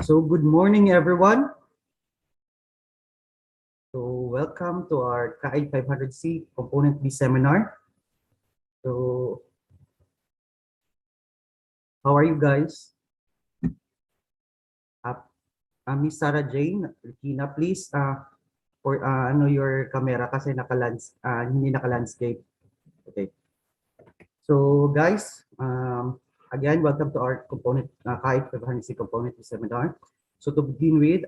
So good morning, everyone. So welcome to our Caed 500C Component B seminar. So how are you guys? Uh, Miss Sarah Jane, Regina, please for your camera kasi hindi naka-landscape. Okay. So guys, again, welcome to our component Caed 500C Component B seminar. So to begin with,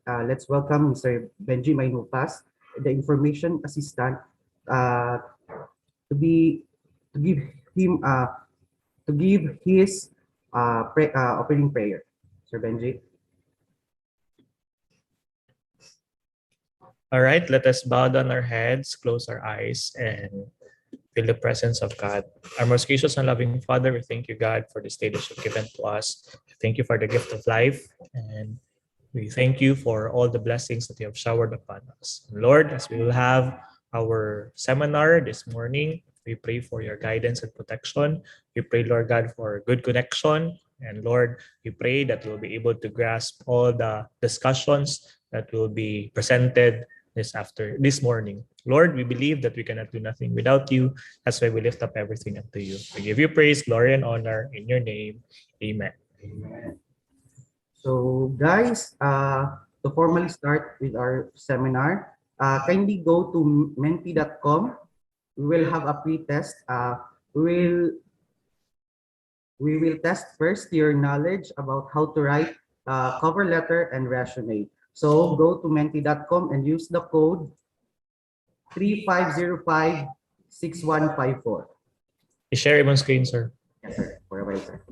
let's welcome Mr. Benji Mainupas, the information assistant, uh, to be to give him to give his opening prayer. Sir Benji. All right, let us bow down our heads, close our eyes, and feel the presence of God. Our most gracious and loving Father, we thank you, God, for this day that you've given to us. Thank you for the gift of life, and we thank you for all the blessings that you have showered upon us. Lord, as we will have our seminar this morning, we pray for your guidance and protection. We pray, Lord God, for good connection. And Lord, we pray that we'll be able to grasp all the discussions that will be presented this morning. Lord, we believe that we cannot do nothing without you. That's why we lift up everything unto you. We give you praise, glory, and honor in your name. Amen. Amen. So guys, to formally start with our seminar, kindly go to menti.com. We will have a pre-test. We will we will test first your knowledge about how to write cover letter and resume. So go to menti.com and use the code 35056154. I-share yung screen, sir. Yes, sir. For a while, sir.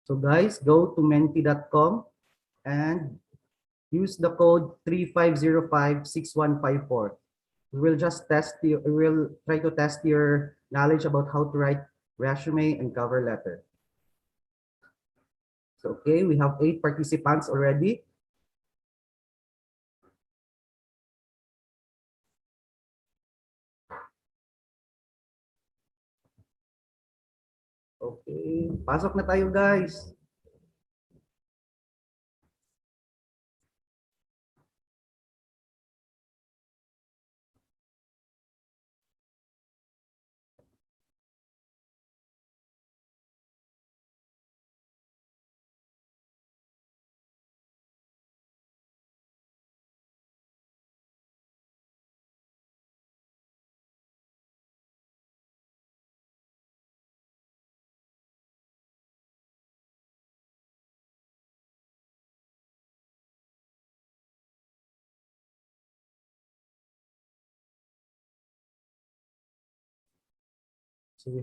So guys, go to menti.com and use the code 35056154. We will try to test your knowledge about how to write resume and cover letter. So okay, we have 8 participants already. Okay, pasok na tayo guys. So we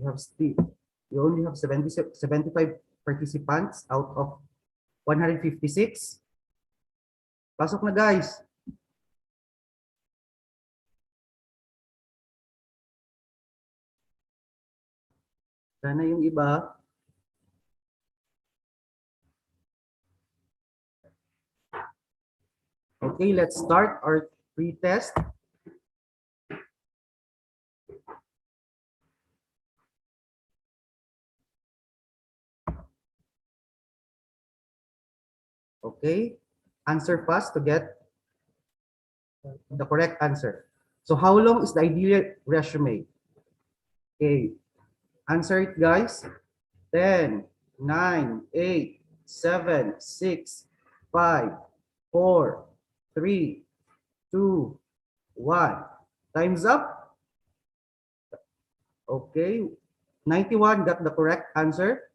only have 75 participants out of 156. Pasok na guys. Sana yung iba. Okay, let's start our pre-test. Okay, answer fast to get the correct answer. So how long is the ideal resume? Okay, answer it guys. 10, 9, 8, 7, 6, 5, 4, 3, 2, 1. Time's up. Okay, 91 got the correct answer.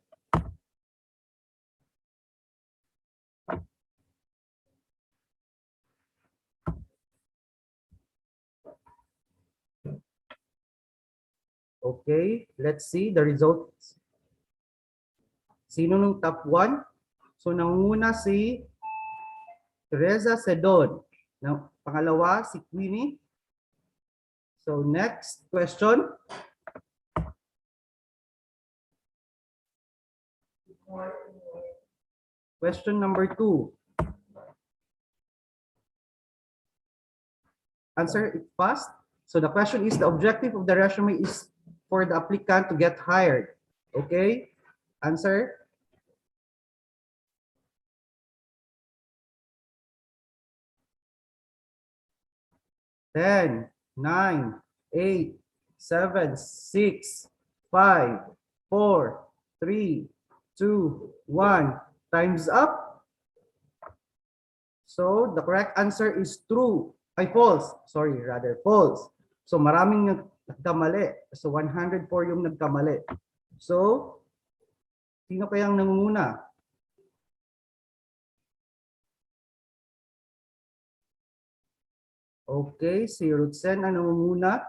Okay, let's see the results. Sino nung top 1? So nanguna si Teresa Sedon. Pangalawa si Queenie. So next question. Question number 2. Answer it fast. So the question is, the objective of the resume is for the applicant to get hired. Okay? Answer. Ten, 9, 8, 7, 6, 5, 4, 3, 2, 1. Time's up. So the correct answer is true. Ay, false. Sorry, rather false. So maraming nagkamali. So 104 yung nagkamali. So, sino kayang nangunguna? Okay, si Rutsen ang nangunguna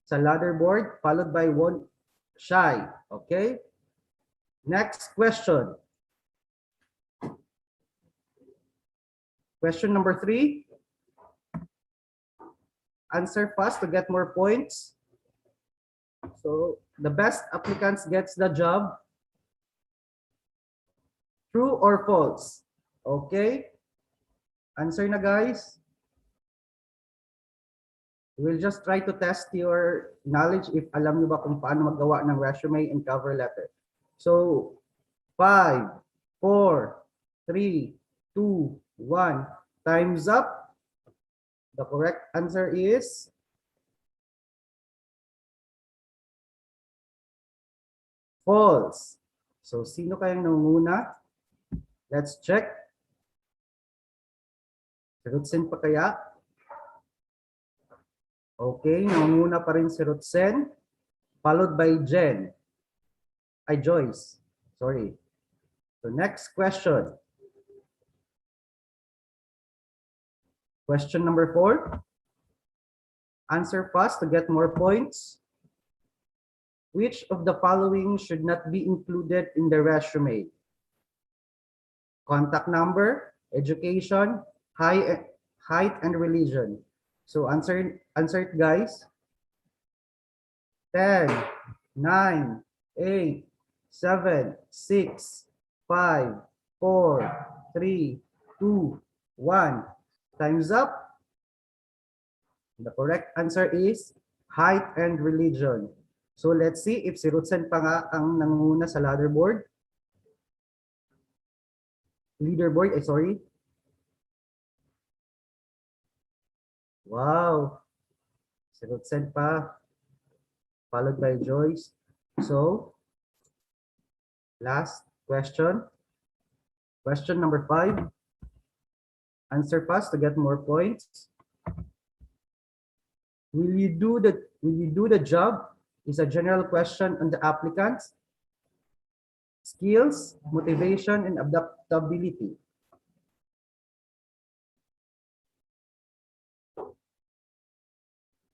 sa ladder board, followed by Shai. Okay? Next question. Question number 3. Answer fast to get more points. So, the best applicants gets the job. True or false? Okay? Answer na guys. We'll just try to test your knowledge if alam nyo ba kung paano magawa ng resume and cover letter. So, 5, 4, 3, 2, 1. Time's up. The correct answer is false. So, sino kayang nangunguna? Let's check. Si Rutsen pa kaya? Okay, nangunguna pa rin si Rutsen, followed by Jen. Ay, Joyce. Sorry. So, next question. Question number 4. Answer fast to get more points. Which of the following should not be included in the resume? Contact number, education, height, and religion. So answer it guys. 10, 9, 8, 7, 6, 5, 4, 3, 2, 1. Time's up. The correct answer is height and religion. So let's see if si Rutsen pa nga ang nangunguna sa leaderboard. Sorry. Wow. Si Rutsen pa, followed by Joyce. So, last question. Question number 5. Answer fast to get more points. Will you do the job? Is a general question on the applicant's skills, motivation, and adaptability.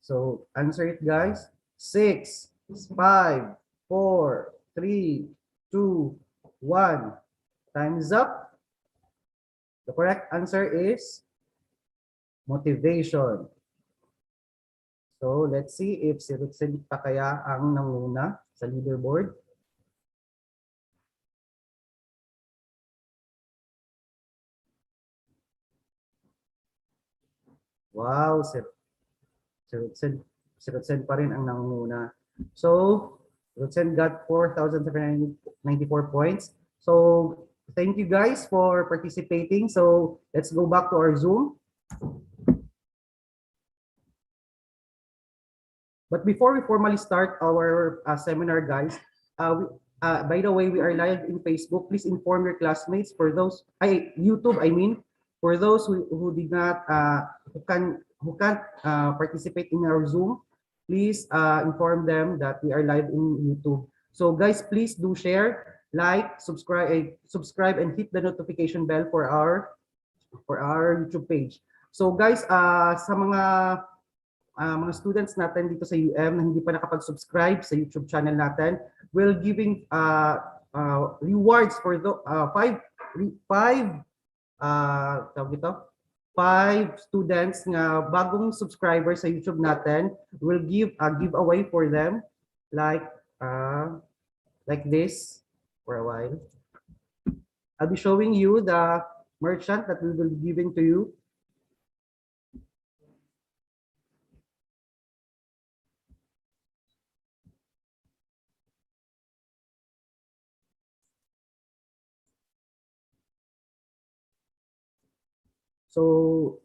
So answer it guys. 6, 5, 4, 3, 2, 1. Time is up. The correct answer is motivation. So let's see if si Rutsen pa kaya ang nanguna sa leaderboard. Wow, si Rutsen pa rin ang nanguna. So Rutsen got 4,794 points. So thank you guys for participating. So let's go back to our Zoom. But before we formally start our seminar, guys, by the way, we are live in Facebook. Please inform your classmates. For those, YouTube, I mean, for those who did not, who can't participate in our Zoom, please inform them that we are live in YouTube. So guys, please do share, like, subscribe, and hit the notification bell for our YouTube page. So guys, sa mga students natin dito sa UM na hindi pa nakapag-subscribe sa YouTube channel natin, we'll giving rewards for the tawag ito, 5 students na bagong subscribers sa YouTube natin. We'll give a giveaway for them like this for a while. I'll be showing you the merchant that we will be giving to you. So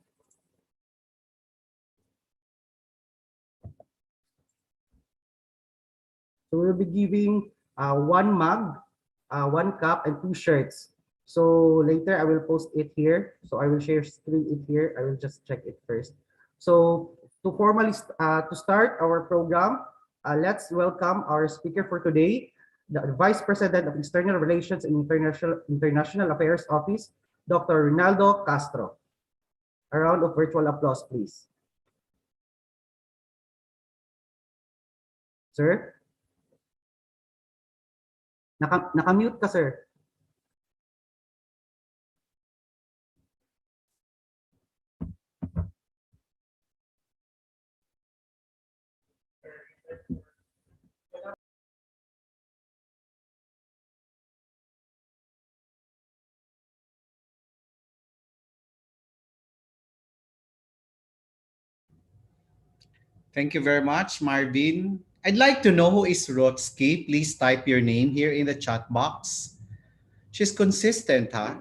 we'll be giving one mug, one cup, and 2 shirts. So later I will post it here. So I will share screen it here. I will just check it first. So to formally to start our program, let's welcome our speaker for today, the Vice President of External Relations and International Affairs Office, Dr. Rinaldo Castro. A round of virtual applause, please. Sir? Naka-mute ka, sir. Thank you very much, Marvin. I'd like to know who is Rotsky. Please type your name here in the chat box. She's consistent, huh?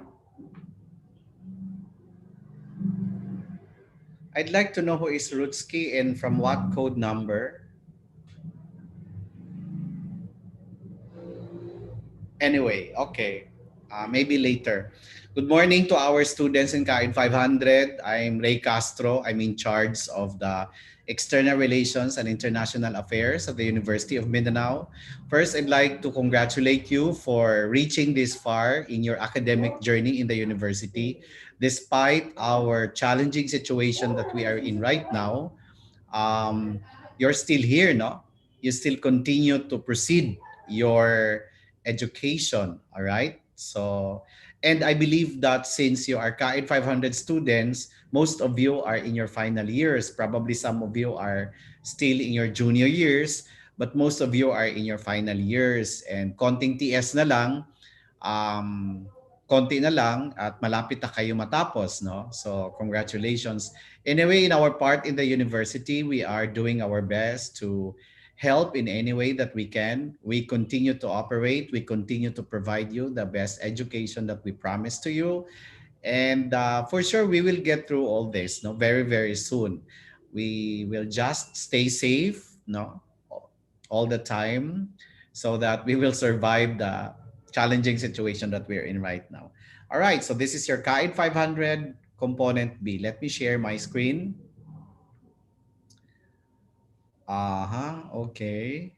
I'd like to know who is Rutsky and from what code number. Anyway, okay. Maybe later. Good morning to our students in Caed 500. I'm Ray Castro. I'm in charge of the External Relations and International Affairs of the University of Mindanao. First, I'd like to congratulate you for reaching this far in your academic journey in the university. Despite our challenging situation that we are in right now, you're still here, no? You still continue to proceed your education, all right? So, and I believe that since you are CAED 500 students, most of you are in your final years. Probably some of you are still in your junior years, but most of you are in your final years. And konting TS na lang, konti na lang at malapit na kayo matapos, no? So, congratulations. Anyway, in our part in the university, we are doing our best to help in any way that we can. We continue to operate. We continue to provide you the best education that we promised to you. And for sure, we will get through all this, no, very, very soon. We will just stay safe, no, all the time so that we will survive the challenging situation that we're in right now. All right, so this is your CAED 500 component B. Let me share my screen. Okay.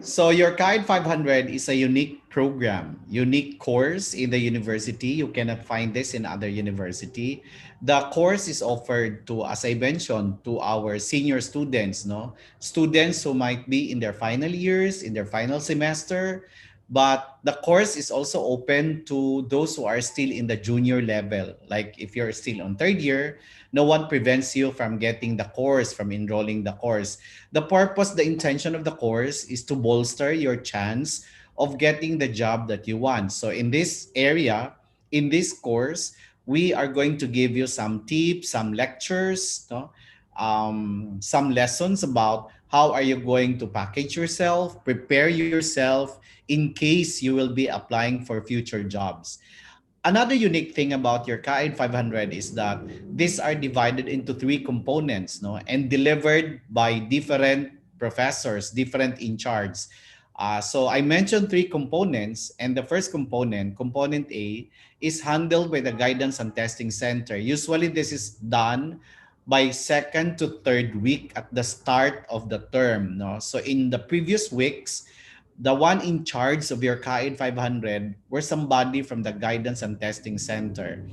So your CAED 500 is a unique program, unique course in the university. You cannot find this in other university. The course is offered to, as I mentioned, to our senior students, no? Students who might be in their final years, in their final semester, but the course is also open to those who are still in the junior level. Like if you're still on third year, no one prevents you from getting the course, from enrolling the course. The purpose, the intention of the course is to bolster your chance of getting the job that you want. So in this area, in this course, we are going to give you some tips, some lectures, no? Some lessons about how are you going to package yourself, prepare yourself in case you will be applying for future jobs. Another unique thing about your Caed 500 is that these are divided into three components, no, and delivered by different professors, different in charge. So I mentioned three components, and the first component, component A, is handled by the Guidance and Testing Center. Usually, this is done by second to third week at the start of the term. No, so in the previous weeks, the one in charge of your Caed 500 were somebody from the Guidance and Testing Center.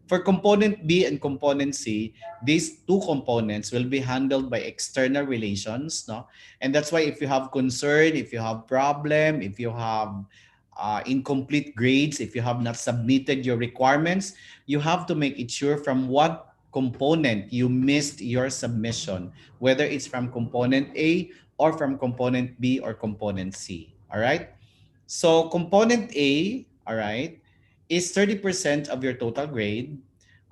For component B and component C, these two components will be handled by external relations, no? And that's why if you have concern, if you have problem, if you have incomplete grades, if you have not submitted your requirements, you have to make it sure from what component you missed your submission, whether it's from component A or from component B or component C. All right. So component A, all right, is 30% of your total grade.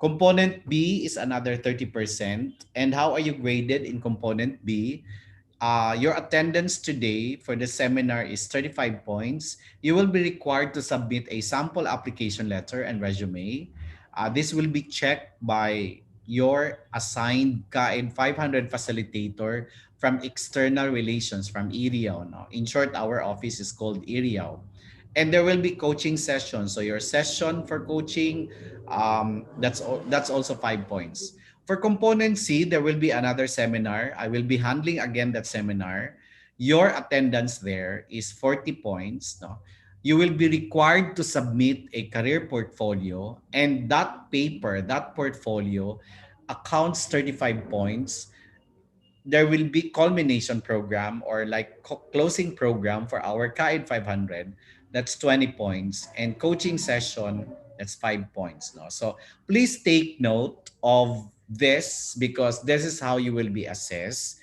Component B is another 30%. And how are you graded in component B? Your attendance today for the seminar is 35 points. You will be required to submit a sample application letter and resume. This will be checked by your assigned CAED 500 facilitator from external relations from IRIAO. No? In short, our office is called IRIAO. And there will be coaching sessions. So your session for coaching, that's also 5 points. For component C, there will be another seminar. I will be handling again that seminar. Your attendance there is 40 points. No? You will be required to submit a career portfolio, and that paper, that portfolio accounts 35 points. There will be culmination program or like closing program for our Caed 500. That's 20 points, and coaching session, that's 5 points. No, so please take note of this because this is how you will be assessed.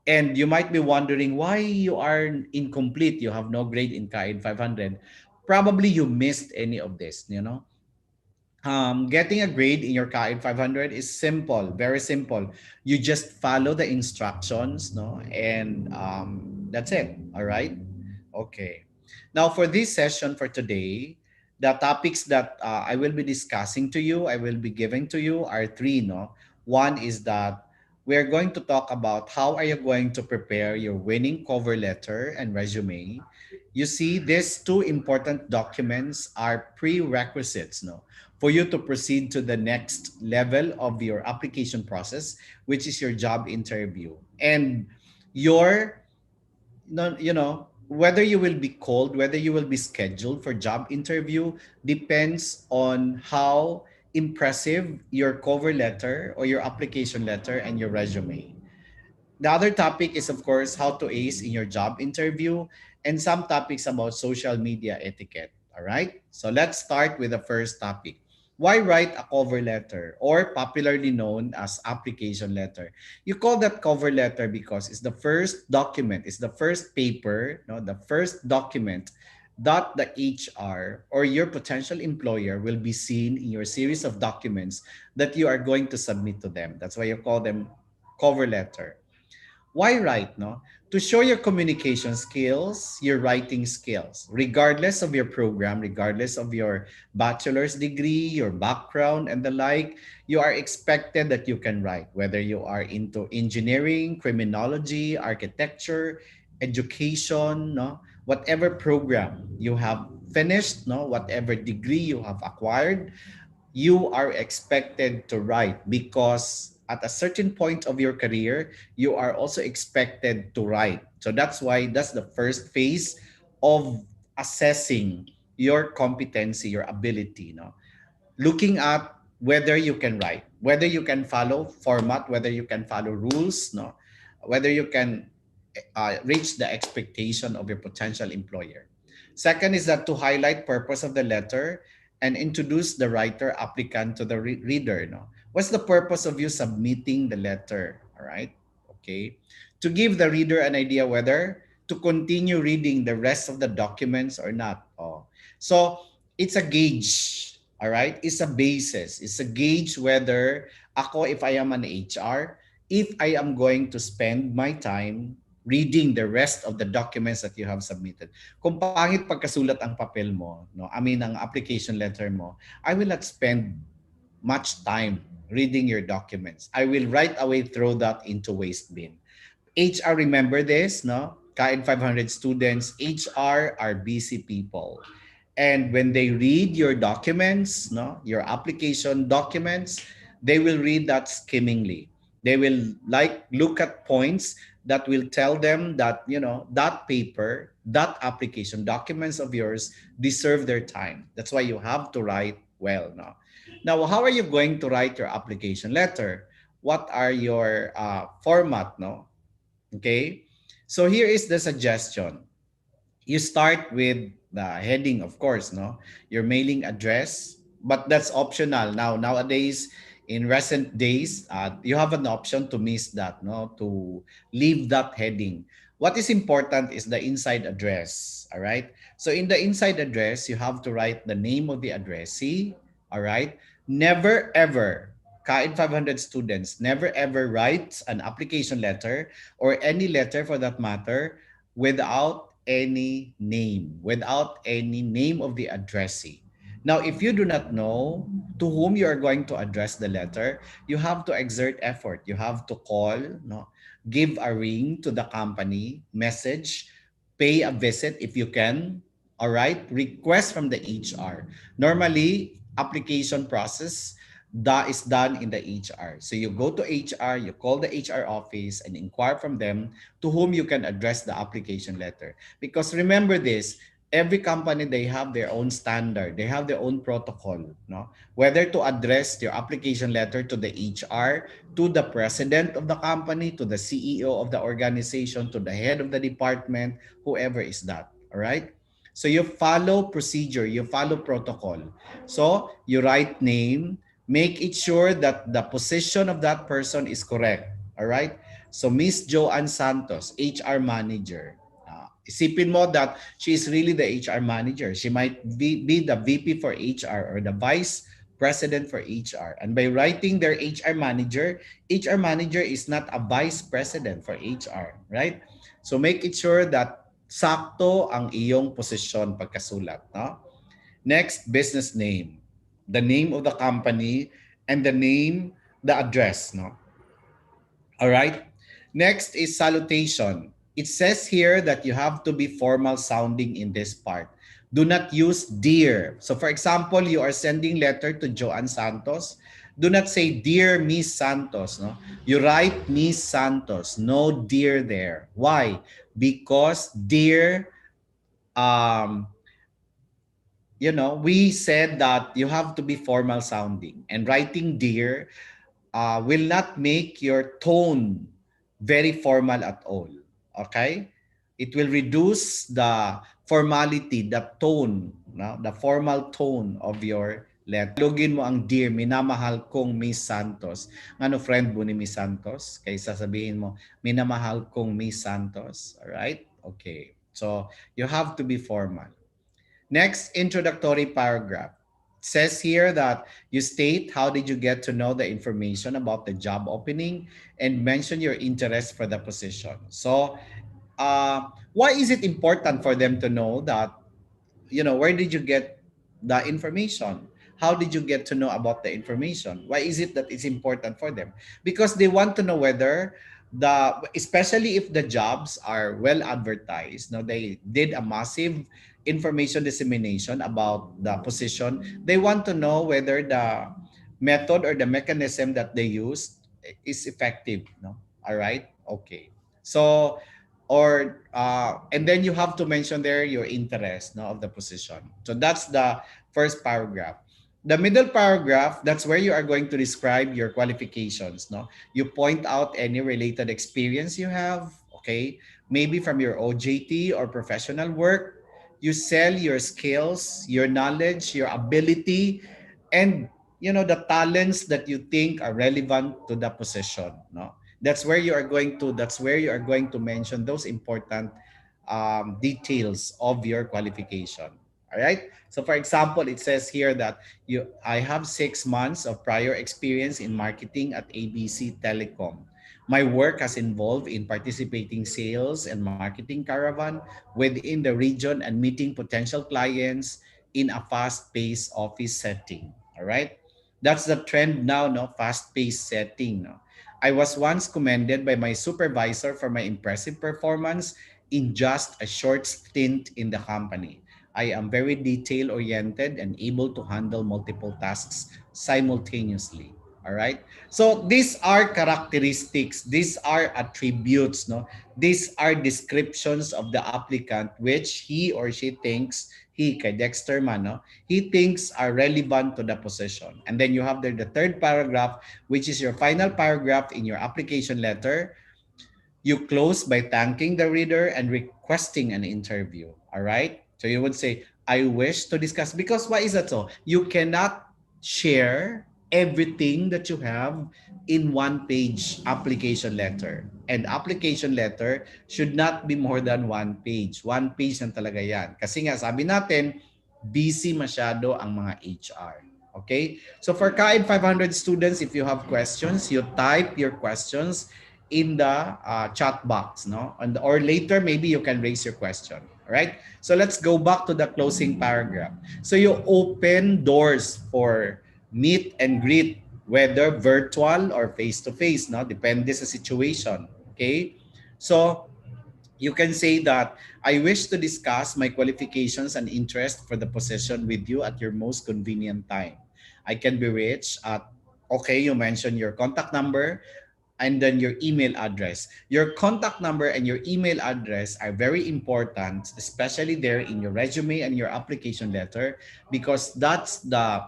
And you might be wondering why you are incomplete, you have no grade in Caed 500. Probably you missed any of this, you know. Getting a grade in your CAID 500 is simple, very simple. You just follow the instructions, no, and that's it. All right. Okay. Now for this session for today, the topics that I will be discussing to you, I will be giving to you are three. No, one is that we are going to talk about how are you going to prepare your winning cover letter and resume. You see, these two important documents are prerequisites, no, for you to proceed to the next level of your application process, which is your job interview. And your, you know, whether you will be called, whether you will be scheduled for job interview depends on how impressive your cover letter or your application letter and your resume. The other topic is, of course, how to ace in your job interview and some topics about social media etiquette. All right. So let's start with the first topic. Why write a cover letter, or popularly known as application letter? You call that cover letter because it's the first document, it's the first paper, no, the first document that the HR or your potential employer will be seen in your series of documents that you are going to submit to them. That's why you call them cover letter. Why write, no? To show your communication skills, your writing skills, regardless of your program, regardless of your bachelor's degree, your background, and the like, you are expected that you can write, whether you are into engineering, criminology, architecture, education, no? Whatever program you have finished, no? Whatever degree you have acquired, you are expected to write because at a certain point of your career, you are also expected to write. So that's why that's the first phase of assessing your competency, your ability, no? Looking at whether you can write, whether you can follow format, whether you can follow rules, no? Whether you can reach the expectation of your potential employer. Second is that to highlight purpose of the letter and introduce the writer applicant to the reader. No? What's the purpose of you submitting the letter? All right. Okay. To give the reader an idea whether to continue reading the rest of the documents or not. Oh. So it's a gauge. All right. It's a basis. It's a gauge whether ako, if I am an HR, if I am going to spend my time reading the rest of the documents that you have submitted. Kung pangit pagkasulat ang papel mo, no, I mean ang application letter mo, I will not spend much time reading your documents. I will right away throw that into waste bin. HR, remember this, no? Caed 500 students, HR are busy people. And when they read your documents, no, your application documents, they will read that skimmingly. They will like look at points that will tell them that, you know, that paper, that application, documents of yours deserve their time. That's why you have to write well, no? Now, how are you going to write your application letter? What are your format, no? Okay, so here is the suggestion. You start with the heading, of course, no, your mailing address, but that's optional now. Nowadays, in recent days, you have an option to miss that, no, to leave that heading. What is important is the inside address. All right, so in the inside address, you have to write the name of the addressee. All right, never ever, Caed 500 students, never ever write an application letter or any letter for that matter without any name of the addressee. Now, if you do not know to whom you are going to address the letter, you have to exert effort. You have to call, no, give a ring to the company, message, pay a visit if you can. All right, request from the HR. Normally, application process that is done in the HR. So you go to HR, you call the HR office and inquire from them to whom you can address the application letter. Because remember this, every company, they have their own standard, they have their own protocol, no? Whether to address your application letter to the HR, to the president of the company, to the CEO of the organization, to the head of the department, whoever is that. All right, so you follow procedure, you follow protocol. So you write name, make it sure that the position of that person is correct. All right, so Miss Joanne Santos, HR manager. Isipin mo that she is really the HR manager. She might be the VP for HR or the vice president for HR. And by writing their HR manager is not a vice president for HR, right? So make it sure that sakto ang iyong posisyon pagkasulat, no? Next, business name. The name of the company and the address, no? All right. Next is salutation. It says here that you have to be formal sounding in this part. Do not use dear. So for example, you are sending letter to Joanne Santos. Do not say dear Miss Santos. No, you write Miss Santos. No dear there. Why? Because dear, um, we said that you have to be formal sounding, and writing dear will not make your tone very formal at all. Okay? It will reduce the formality, the tone, no? The formal tone of your letter. Login mo ang dear, minamahal kong Miss Santos. Ano, friend mo ni Miss Santos? Kaysa sabihin mo, minamahal kong Miss Santos. Alright? Okay. So, you have to be formal. Next, introductory paragraph. It says here that you state how did you get to know the information about the job opening and mention your interest for the position. So, why is it important for them to know that, where did you get the information? How did you get to know about the information? Why is it that it's important for them? Because they want to know whether especially if the jobs are well advertised, no, they did a massive information dissemination about the position. They want to know whether the method or the mechanism that they use is effective, no? All right, okay. So, and then you have to mention there your interest, no, of the position. So that's the first paragraph. The middle paragraph, that's where you are going to describe your qualifications, no? You point out any related experience you have, okay? Maybe from your OJT or professional work. You sell your skills, your knowledge, your ability, and the talents that you think are relevant to the position, no? That's where you are going to mention those important details of your qualification. All right. So for example, it says here that I have 6 months of prior experience in marketing at ABC Telecom. My work has involved in participating sales and marketing caravan within the region and meeting potential clients in a fast-paced office setting. All right? That's the trend now, no? Fast-paced setting, no? I was once commended by my supervisor for my impressive performance in just a short stint in the company. I am very detail-oriented and able to handle multiple tasks simultaneously. All right? So these are characteristics, these are attributes, no? These are descriptions of the applicant which he or she thinks, he kay Dexter man, no? He thinks are relevant to the position. And then you have there the third paragraph, which is your final paragraph in your application letter. You close by thanking the reader and requesting an interview. All right. So you would say, I wish to discuss. Because why is that so? You cannot share everything that you have in one page application letter. And application letter should not be more than one page. One page na talaga yan. Kasi nga sabi natin, busy masyado ang mga HR. Okay? So for Caed 500 students, if you have questions, you type your questions in the chat box, no? And or later maybe you can raise your question. All right? So let's go back to the closing paragraph. So you open doors for meet and greet, whether virtual or face to face, no? Depende sa situation. Okay? So you can say that I wish to discuss my qualifications and interest for the position with you at your most convenient time. I can be reached at, okay, you mentioned your contact number and then your email address. Your contact number and your email address are very important, especially there in your resume and your application letter, because that's the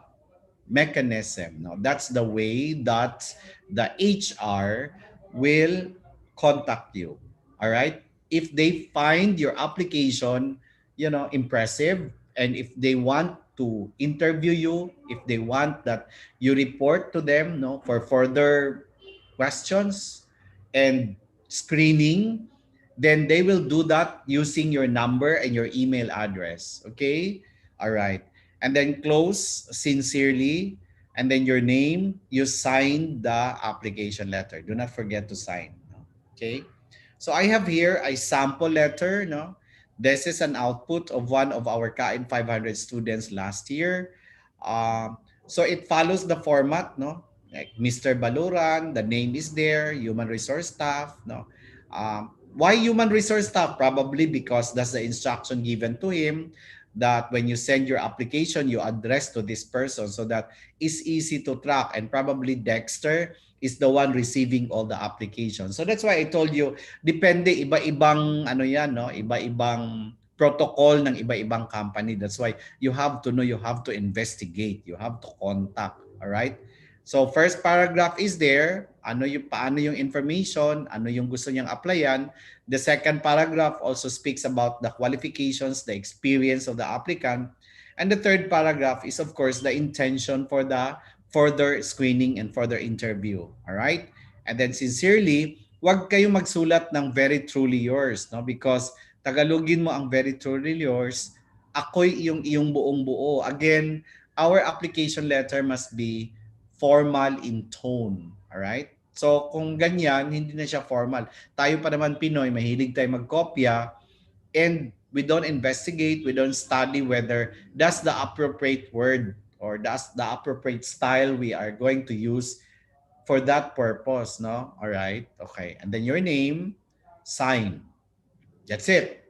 mechanism. No, that's the way that the HR will contact you. All right. If they find your application, impressive, and if they want to interview you, if they want that you report to them, no, for further questions and screening, then they will do that using your number and your email address. Okay. All right. And then close sincerely, and then your name, you sign the application letter. Do not forget to sign. No? Okay. So I have here a sample letter. No, this is an output of one of our Caed 500 students last year. So it follows the format. No, like Mr. Baluran, the name is there. Human resource staff. No, why human resource staff? Probably because that's the instruction given to him, that when you send your application, you address to this person so that it's easy to track. And probably Dexter is the one receiving all the applications. So that's why I told you, depende, iba-ibang ano yan, no? Iba-ibang protocol ng iba-ibang company. That's why you have to know, you have to investigate, you have to contact, all right? So first paragraph is there, paano yung information, ano yung gusto niyang applyan. The second paragraph also speaks about the qualifications, the experience of the applicant. And the third paragraph is of course the intention for the further screening and further interview. All right? And then sincerely, wag kayong magsulat ng very truly yours, no? Because Tagalogin mo ang very truly yours, ako'y iyong buong buo. Again, our application letter must be formal in tone. All right? So kung ganyan, hindi na siya formal. Tayo pa naman Pinoy, mahilig tayo magkopya, and we don't investigate, we don't study whether that's the appropriate word or that's the appropriate style we are going to use for that purpose, no? All right? Okay. And then your name, sign. That's it.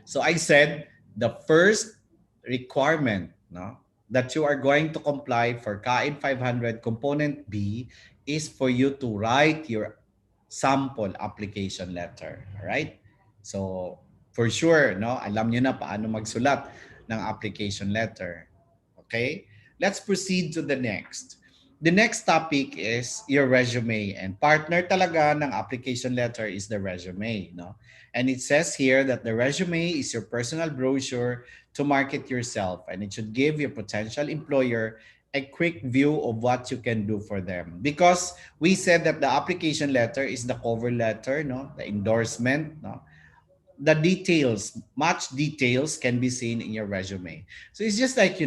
So I said the first requirement, no, that you are going to comply for Caed 500 component B is for you to write your sample application letter. All right? So for sure, no, alam niyo na paano magsulat ng application letter. Okay? Let's proceed to the next. The next topic is your resume, and partner talaga ng application letter is the resume, no? And it says here that the resume is your personal brochure to market yourself, and it should give your potential employer a quick view of what you can do for them. Because we said that the application letter is the cover letter, no? The endorsement, no? The details, much details can be seen in your resume. So it's just like,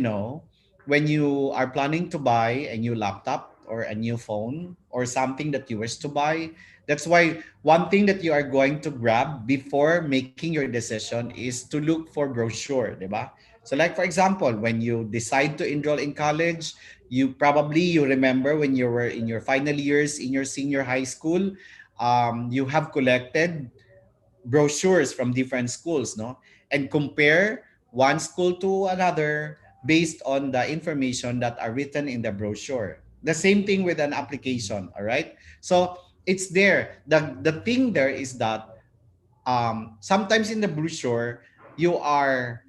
when you are planning to buy a new laptop or a new phone or something that you wish to buy, That's why one thing that you are going to grab before making your decision is to look for brochure, di ba? So like for example, when you decide to enroll in college, you remember when you were in your final years in your senior high school, you have collected brochures from different schools, no? And compare one school to another based on the information that are written in the brochure. The same thing with an application, all right? So it's there. The thing there is that sometimes in the brochure, you are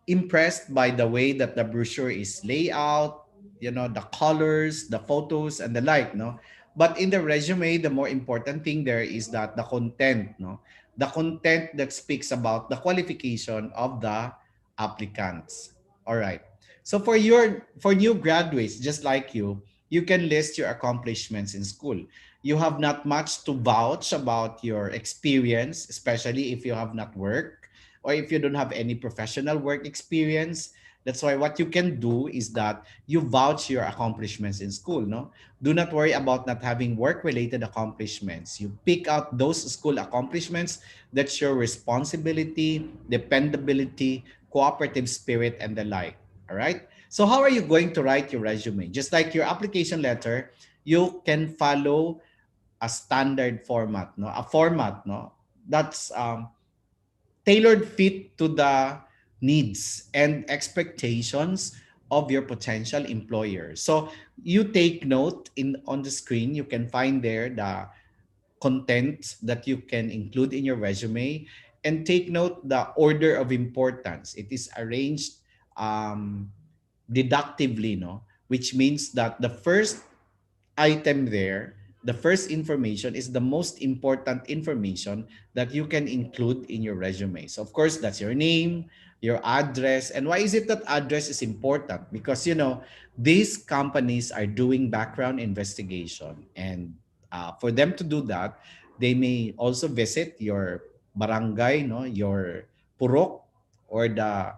impressed by the way that the brochure is laid out, the colors, the photos, and the like, no? But in the resume, the more important thing there is that the content, no? The content that speaks about the qualification of the applicants. All right. So for new graduates just like you can list your accomplishments in school. You have not much to vouch about your experience, especially if you have not worked or if you don't have any professional work experience. That's why what you can do is that you vouch your accomplishments in school, no? Do not worry about not having work related accomplishments. You pick out those school accomplishments that show responsibility, dependability, cooperative spirit, and the like. All right? So how are you going to write your resume? Just like your application letter, you can follow a standard format, no? A format, no? That's tailored fit to the needs and expectations of your potential employer. So you take note in on the screen, you can find there the content that you can include in your resume, and take note the order of importance. It is arranged um, deductively, no? Which means that the first item there, the first information is the most important information that you can include in your resume. So of course, that's your name, your address. And why is it that address is important? Because these companies are doing background investigation, and for them to do that, they may also visit your barangay, no, your purok, or the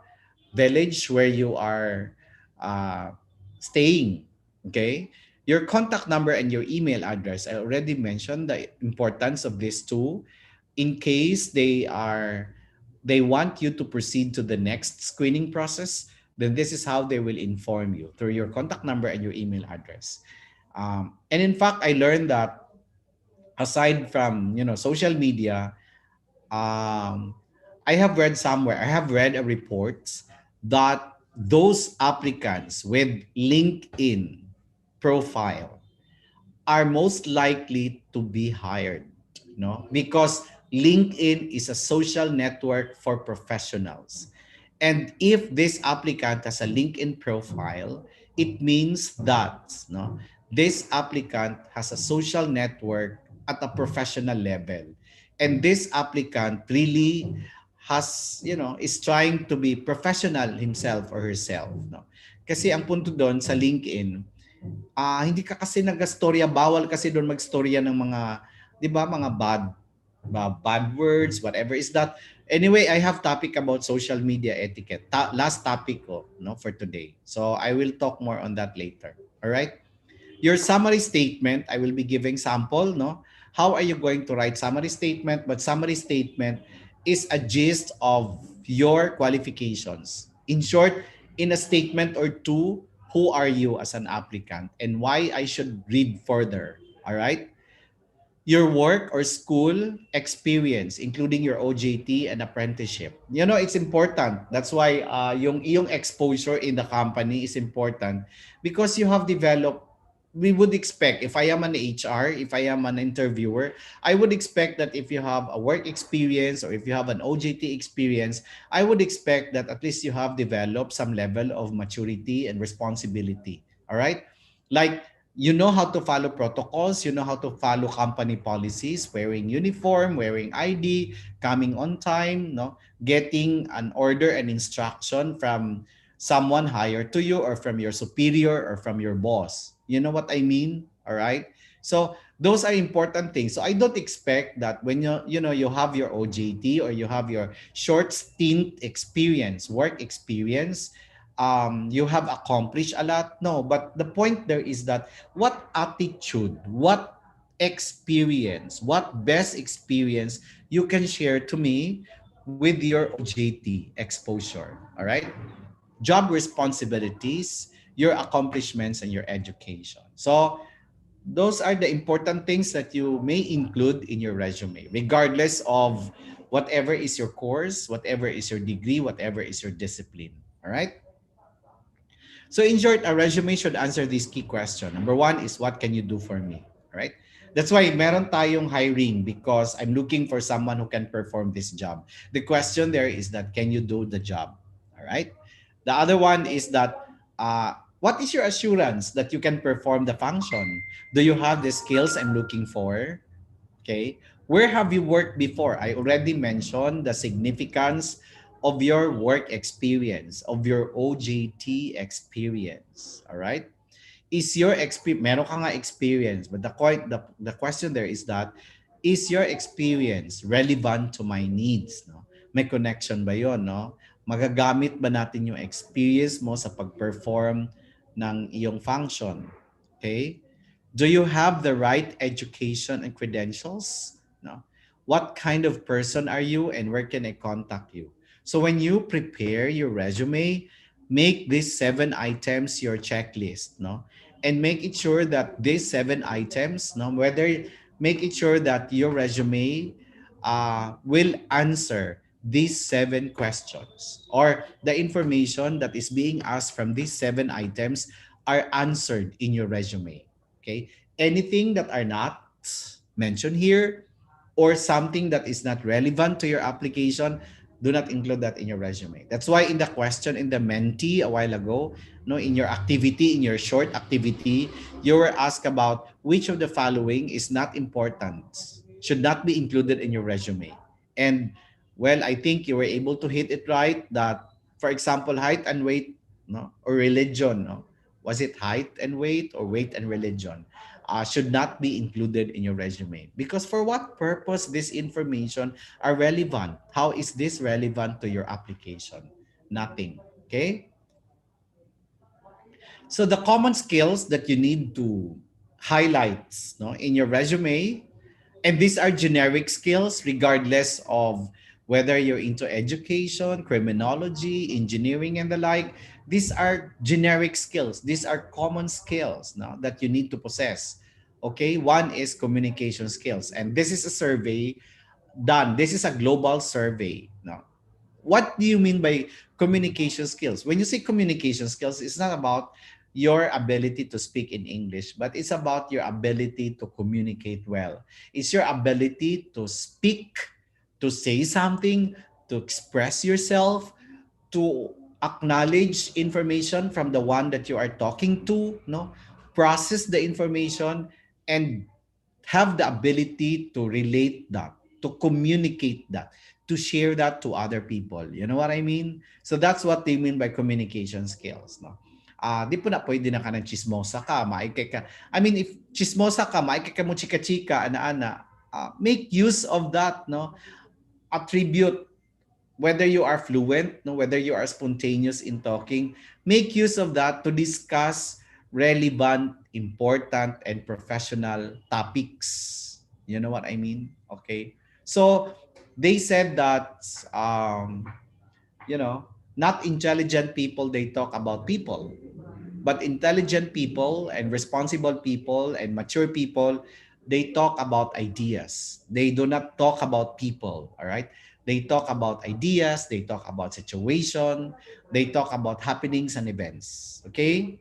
village where you are uh, staying. Okay, your contact number and your email address. I already mentioned the importance of these two in case they want you to proceed to the next screening process. Then this is how they will inform you through your contact number and your email address. And in fact, I learned that aside from social media, um, I have read a report that those applicants with LinkedIn profile are most likely to be hired, because LinkedIn is a social network for professionals. And if this applicant has a LinkedIn profile, it means that this applicant has a social network at a professional level. And this applicant really is trying to be professional himself or herself. No? Kasi ang punto doon sa LinkedIn, hindi ka kasi nag-storya, bawal kasi doon mag-storya ng mga, 'di ba, mga bad words, whatever is that. Anyway, I have topic about social media etiquette. Last topic ko, for today. So I will talk more on that later. All right? Your summary statement, I will be giving sample, no? How are you going to write summary statement? But summary statement is a gist of your qualifications. In short, in a statement or two, who are you as an applicant and why I should read further. All right? Your work or school experience, including your OJT and apprenticeship. It's important. That's why yung exposure in the company is important, because you have developed, we would expect, if I am an HR, if I am an interviewer, I would expect that if you have a work experience or if you have an OJT experience, I would expect that at least you have developed some level of maturity and responsibility. All right? Like, you know how to follow protocols, you know how to follow company policies, wearing uniform, wearing ID, coming on time, getting an order and instruction from someone higher to you or from your superior or from your boss. You know what I mean? All right? So those are important things. So I don't expect that when you have your OJT or you have your short stint experience, work experience, you have accomplished a lot. No, but the point there is that what attitude, what experience, what best experience you can share to me with your OJT exposure. All right. Job responsibilities, your accomplishments, and your education. So those are the important things that you may include in your resume, regardless of whatever is your course, whatever is your degree, whatever is your discipline. All right. So in short, a resume should answer this key question. Number one is, what can you do for me? All right. That's why meron tayong hiring, because I'm looking for someone who can perform this job. The question there is that, can you do the job? All right. The other one is that, what is your assurance that you can perform the function? Do you have the skills I'm looking for? Okay. Where have you worked before? I already mentioned the significance of your work experience, of your OJT experience. All right. Is your experience, meron ka nga experience, but the question there is that, is your experience relevant to my needs? No? May connection ba yon, no? Magagamit ba natin yung experience mo sa pag-perform ng iyong function? Okay? Do you have the right education and credentials? No. What kind of person are you, and where can I contact you? So when you prepare your resume, make these 7 items your checklist, no? And make it sure that these 7 items, no, whether make it sure that your resume will answer these 7 questions, or the information that is being asked from these 7 items are answered in your resume. Okay. Anything that are not mentioned here, or something that is not relevant to your application, do not include that in your resume. That's why in the question in the Menti a while ago, no, in your activity, in your short activity, you were asked about which of the following is not important, should not be included in your resume. And well, I think you were able to hit it right, that, for example, height and weight, no, or religion, no, was it height and weight, or weight and religion? Should not be included in your resume, because for what purpose this information are relevant? How is this relevant to your application? Nothing. Okay. So the common skills that you need to highlight, no, in your resume, and these are generic skills regardless of whether you're into education, criminology, engineering, and the like. These are generic skills. These are common skills, no, that you need to possess. Okay, one is communication skills, and this is a survey done. This is a global survey. No, what do you mean by communication skills? When you say communication skills, it's not about your ability to speak in English, but it's about your ability to communicate well. It's your ability to speak, to say something, to express yourself, to acknowledge information from the one that you are talking to, no? Process the information, and have the ability to relate that, to communicate that, to share that to other people. You know what I mean? So that's what they mean by communication skills, no? Di po na pwede na ka ng chismosa ka, maikay ka. I mean, if chismosa ka, maikay ka mo chika-chika, ana-ana, make use of that, no? Attribute, whether you are fluent, no, whether you are spontaneous in talking, make use of that to discuss relevant, important, and professional topics. You know what I mean? Okay. So they said that, you know, not intelligent people, they talk about people, but intelligent people and responsible people and mature people, they talk about ideas. They do not talk about people. All right. They talk about ideas. They talk about situation. They talk about happenings and events. Okay.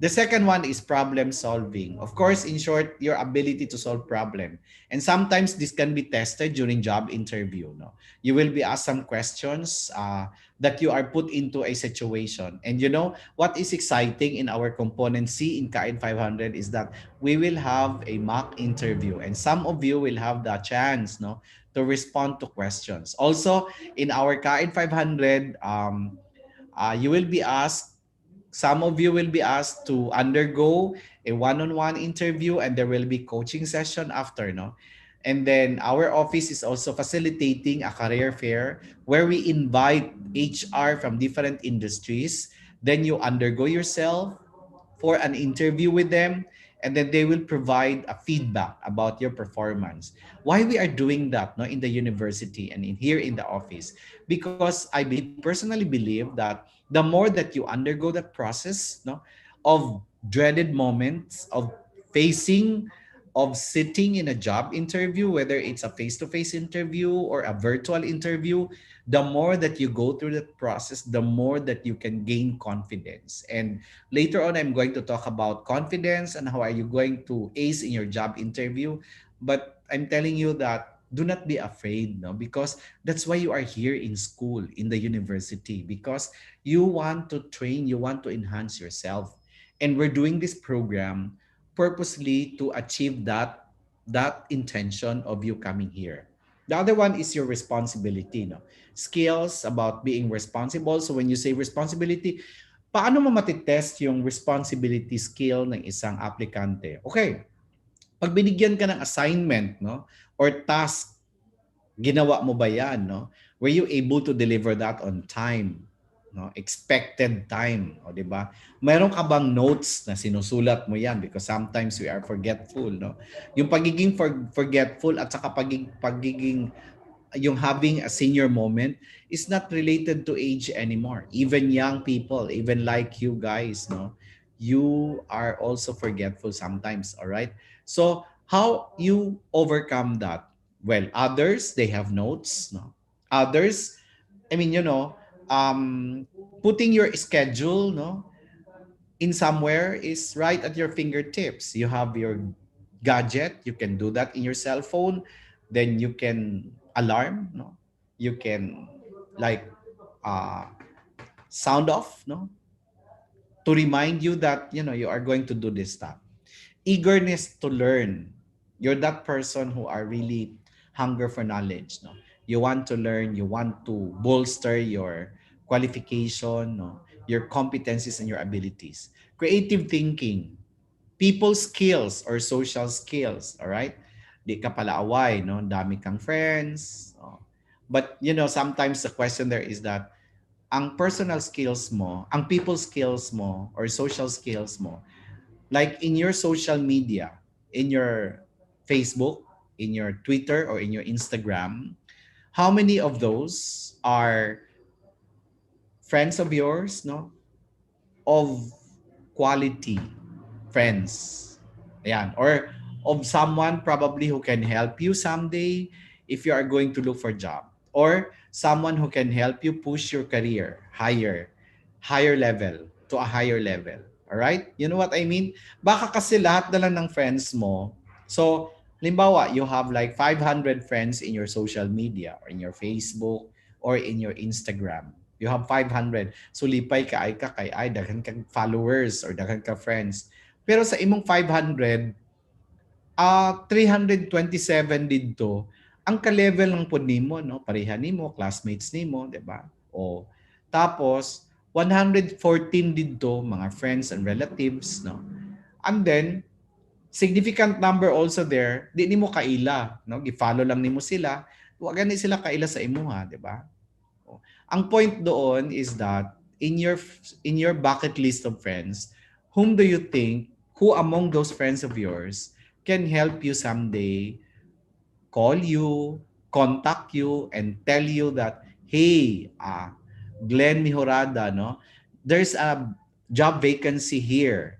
The second one is problem solving. Of course, in short, your ability to solve problem. And sometimes this can be tested during job interview. No, you will be asked some questions that you are put into a situation. And you know what is exciting in our component C in Caed 500 is that we will have a mock interview, and some of you will have the chance, no, to respond to questions. Also, in our Caed 500, you will be asked, some of you will be asked to undergo a one-on-one interview, and there will be coaching session after, no? And then our office is also facilitating a career fair where we invite HR from different industries. Then you undergo yourself for an interview with them, and then they will provide a feedback about your performance. Why we are doing that, no, in the university and in here in the office? Because I personally believe that the more that you undergo that process, no, of dreaded moments of facing, of sitting in a job interview, whether it's a face-to-face interview or a virtual interview, the more that you go through that process, the more that you can gain confidence. And later on, I'm going to talk about confidence and how are you going to ace in your job interview. But I'm telling you that do not be afraid, no, because that's why you are here in school, in the university, because you want to train, you want to enhance yourself. And we're doing this program purposely to achieve that intention of you coming here. The other one is your responsibility, no? Skills about being responsible. So when you say responsibility, paano mo matitest yung responsibility skill ng isang aplikante? Okay, pag binigyan ka ng assignment, no, or task, ginawa mo ba yan, no? Were you able to deliver that on time? No, expected time, o di ba? Mayroon ka bang notes na sinusulat mo yan, because sometimes we are forgetful, no? Yung pagiging forgetful at saka pagiging yung having a senior moment is not related to age anymore. Even young people, even like you guys, no, you are also forgetful sometimes. All right. So how you overcome that? Well, others, they have notes, no. Others, I mean, putting your schedule, no, in somewhere is right at your fingertips. You have your gadget, you can do that in your cell phone. Then you can alarm, no, you can like uh sound off, no, to remind you that you are going to do this stuff. Eagerness to learn. You're that person who are really hunger for knowledge, no. You want to learn, you want to bolster your qualification, no, your competencies and your abilities. Creative thinking, people skills or social skills, all right? Di ka pala away, no? Dami kang friends. Oh. But, sometimes the question there is that ang personal skills mo, ang people skills mo, or social skills mo, like in your social media, in your Facebook, in your Twitter, or in your Instagram, how many of those are friends of yours, no? Of quality friends. Ayan. Or of someone probably who can help you someday if you are going to look for a job. Or someone who can help you push your career higher level, to a higher level. Alright? You know what I mean? Baka kasi lahat na lang ng friends mo. So, halimbawa, you have like 500 friends in your social media or in your Facebook or in your Instagram. You have 500. So, lipay ka ay daghan kang followers or daghan ka friends. Pero sa imong 500, 327 didto ang ka-level ng pod nimo, no? Pareha nimo, classmates nimo, 'di ba? O tapos 114 didto mga friends and relatives, no? And then significant number also there, di nimo kaila, no? Gi-follow lang nimo sila. Wa gani sila kaila sa imuha, 'di ba? Ang point doon is that in your bucket list of friends, whom do you think, who among those friends of yours can help you someday call you, contact you, and tell you that, hey, Glenn Mihorada, no, there's a job vacancy here.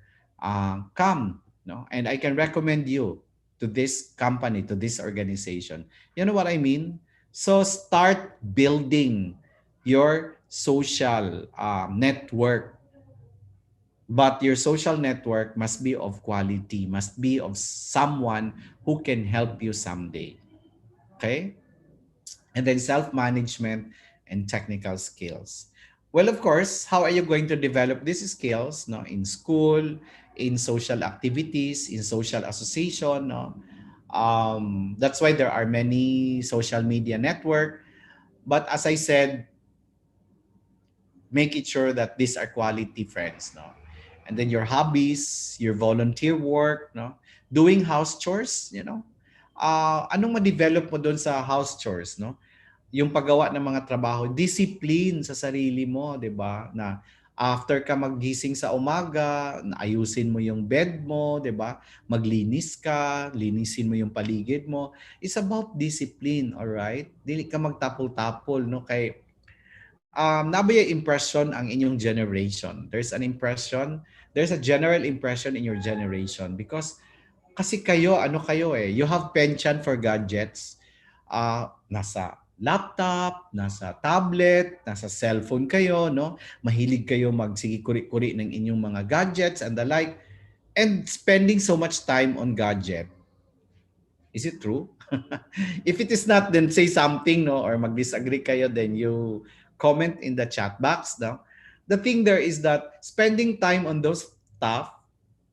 Come, no, and I can recommend you to this company, to this organization. You know what I mean? So start building your social network. But your social network must be of quality, must be of someone who can help you someday. Okay? And then self-management and technical skills. Well, of course, how are you going to develop these skills? No, in school, in social activities, in social association. No, that's why there are many social media network. But as I said, make it sure that these are quality friends. No, and then your hobbies, your volunteer work. No, doing house chores. Anong ma-develop mo doon sa house chores? No, yung paggawa ng mga trabaho, discipline sa sarili mo, 'di ba? Na After ka maggising sa umaga, ayusin mo yung bed mo, 'di ba? Maglinis ka, linisin mo yung paligid mo. It's about discipline, all right? Dili ka magtapol-tapol, no? Kay nabaya impression ang inyong generation. There's a general impression in your generation because kasi kayo, ano kayo eh, you have penchant for gadgets. Nasa laptop, nasa tablet, nasa cellphone kayo, no? Mahilig kayo magsigi kuri-kuri ng inyong mga gadgets and the like. And spending so much time on gadget. Is it true? If it is not, then say something, no? Or mag-disagree kayo, then you comment in the chat box, no? The thing there is that spending time on those stuff,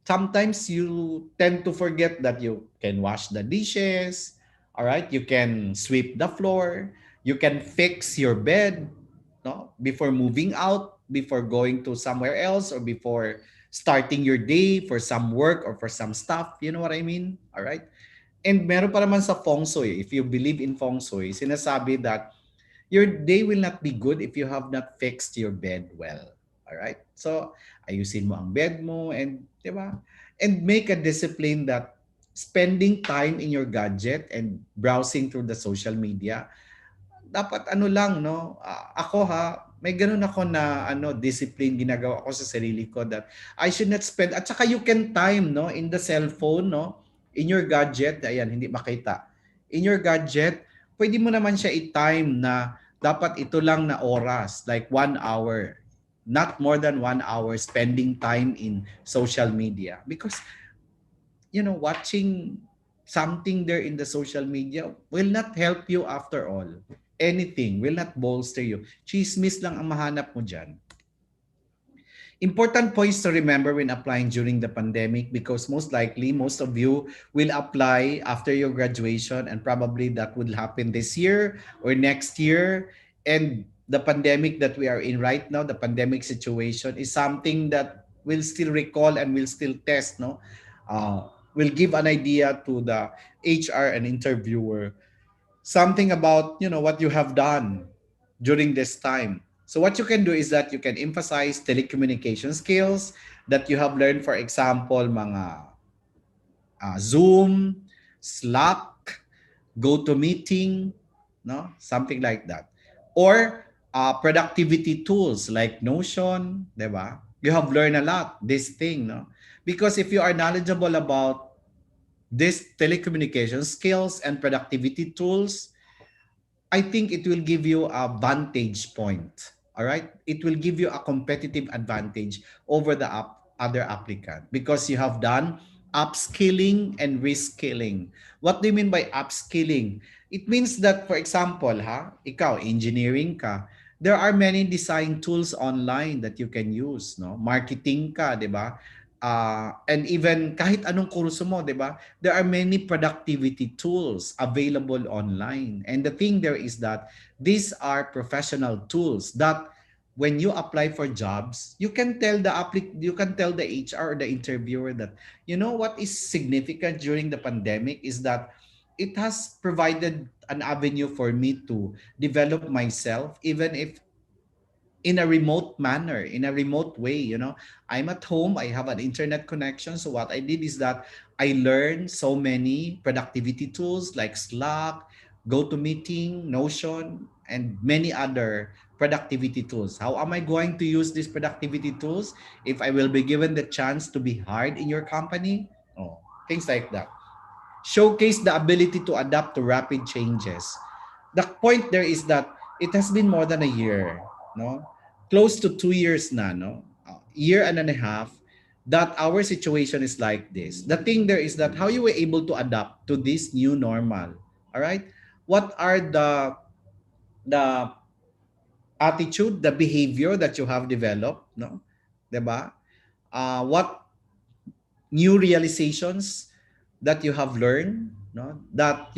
sometimes you tend to forget that you can wash the dishes, all right? You can sweep the floor, you can fix your bed, no? Before moving out, before going to somewhere else, or before starting your day for some work or for some stuff. You know what I mean? All right? And meron pa naman sa feng shui, if you believe in feng shui, sinasabi that your day will not be good if you have not fixed your bed well. All right? So, ayusin mo ang bed mo and, di ba? And make a discipline that spending time in your gadget and browsing through the social media, dapat ano lang, no? Ako may ganun ako na discipline ginagawa ko sa sarili ko that I should not spend, at saka you can time, no, in the cellphone, no, in your gadget. Ayan, hindi makita, in your gadget, pwede mo naman siya i-time na dapat ito lang na oras, like 1 hour, not more than 1 hour spending time in social media, because watching something there in the social media will not help you after all. Anything will not bolster you. Chismis lang ang mahanap mo dyan. Important points to remember when applying during the pandemic, because most likely most of you will apply after your graduation, and probably that will happen this year or next year. And the pandemic that we are in right now, the pandemic situation, is something that will still recall and will still test, no? Will give an idea to the HR and interviewer something about what you have done during this time. So what you can do is that you can emphasize telecommunication skills that you have learned, for example, mga Zoom, Slack, GoToMeeting, no? Something like that. Or productivity tools like Notion, 'di ba? You have learned a lot this thing, no? Because if you are knowledgeable about these telecommunication skills and productivity tools, I think it will give you a vantage point. All right? It will give you a competitive advantage over the other applicant, because you have done upskilling and reskilling. What do you mean by upskilling? It means that, for example, ikaw, engineering ka, there are many design tools online that you can use, no? Marketing ka, 'di ba? And even kahit anong kurso mo, 'di ba? There are many productivity tools available online. And the thing there is that these are professional tools that when you apply for jobs, you can tell the HR or the interviewer that, what is significant during the pandemic is that it has provided an avenue for me to develop myself, even if in a remote manner, in a remote way. I'm at home, I have an internet connection. So what I did is that I learned so many productivity tools like Slack, GoToMeeting, Notion, and many other productivity tools. How am I going to use these productivity tools if I will be given the chance to be hired in your company? Things like that. Showcase the ability to adapt to rapid changes. The point there is that it has been more than a year, no? Close to 2 years na, no? Year and a half that our situation is like this. The thing there is that how you were able to adapt to this new normal. All right? What are the attitude, the behavior that you have developed, no? 'Di ba? What new realizations that you have learned, no? That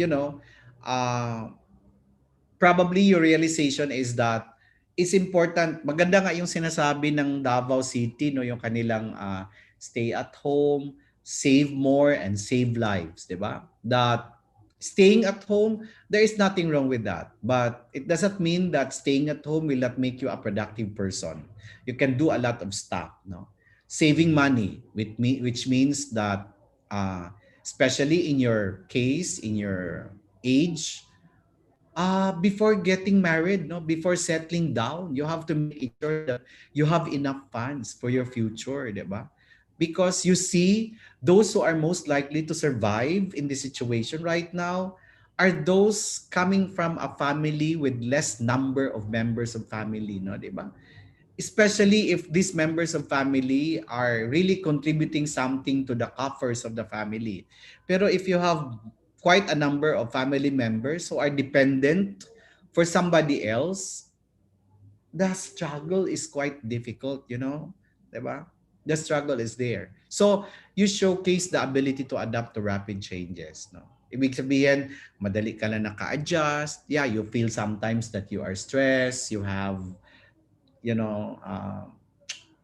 probably your realization is that it's important. Maganda nga yung sinasabi ng Davao City, no, yung kanilang stay at home, save more and save lives, 'di ba? That Staying at home, there is nothing wrong with that. But it doesn't mean that staying at home will not make you a productive person. You can do a lot of stuff, no? Saving money, which means that, uh, especially in your case, in your age, before getting married, no, before settling down, you have to make it sure that you have enough funds for your future, di ba? Because you see, those who are most likely to survive in this situation right now are those coming from a family with less number of members of family, no, di ba? Especially if these members of family are really contributing something to the coffers of the family. Pero if you have quite a number of family members who are dependent for somebody else, the struggle is quite difficult, you know? Diba? The struggle is there. So, you showcase the ability to adapt to rapid changes, no? Ibig sabihin, madali ka na naka-adjust. Yeah, you feel sometimes that you are stressed, you have, you know,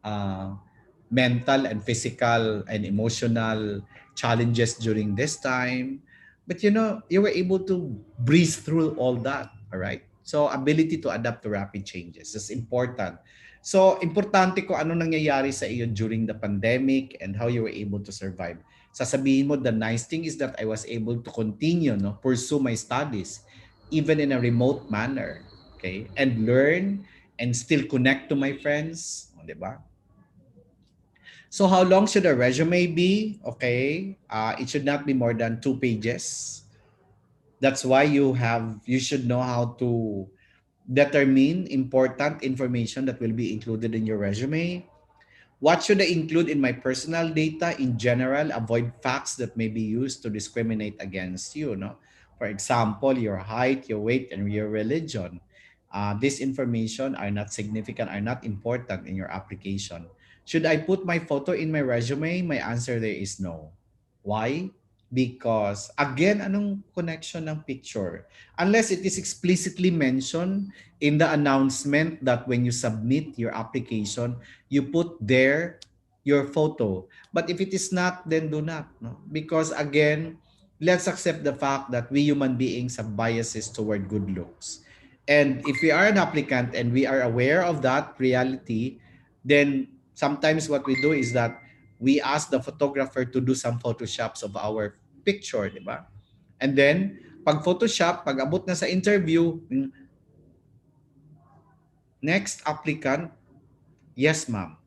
uh, mental and physical and emotional challenges during this time. But you know, you were able to breeze through all that. All right. So ability to adapt to rapid changes is important. So importante ko ano nangyayari sa iyo during the pandemic and how you were able to survive. Sasabihin mo, the nice thing is that I was able to continue, no, pursue my studies even in a remote manner, okay? And learn and still connect to my friends, di ba? So how long should a resume be? Okay, it should not be more than 2 pages. That's why you should know how to determine important information that will be included in your resume. What should I include in my personal data? In general, avoid facts that may be used to discriminate against you. No, for example, your height, your weight, and your religion. This information are not significant, are not important in your application. Should I put my photo in my resume? My answer there is no. Why? Because again, anong connection ng picture? Unless it is explicitly mentioned in the announcement that when you submit your application, you put there your photo. But if it is not, then do not. No? Because again, let's accept the fact that we human beings have biases toward good looks. And if we are an applicant and we are aware of that reality, then sometimes what we do is that we ask the photographer to do some photoshops of our picture, di ba? And then, pag Photoshop, pag abot na sa interview, next applicant, yes ma'am.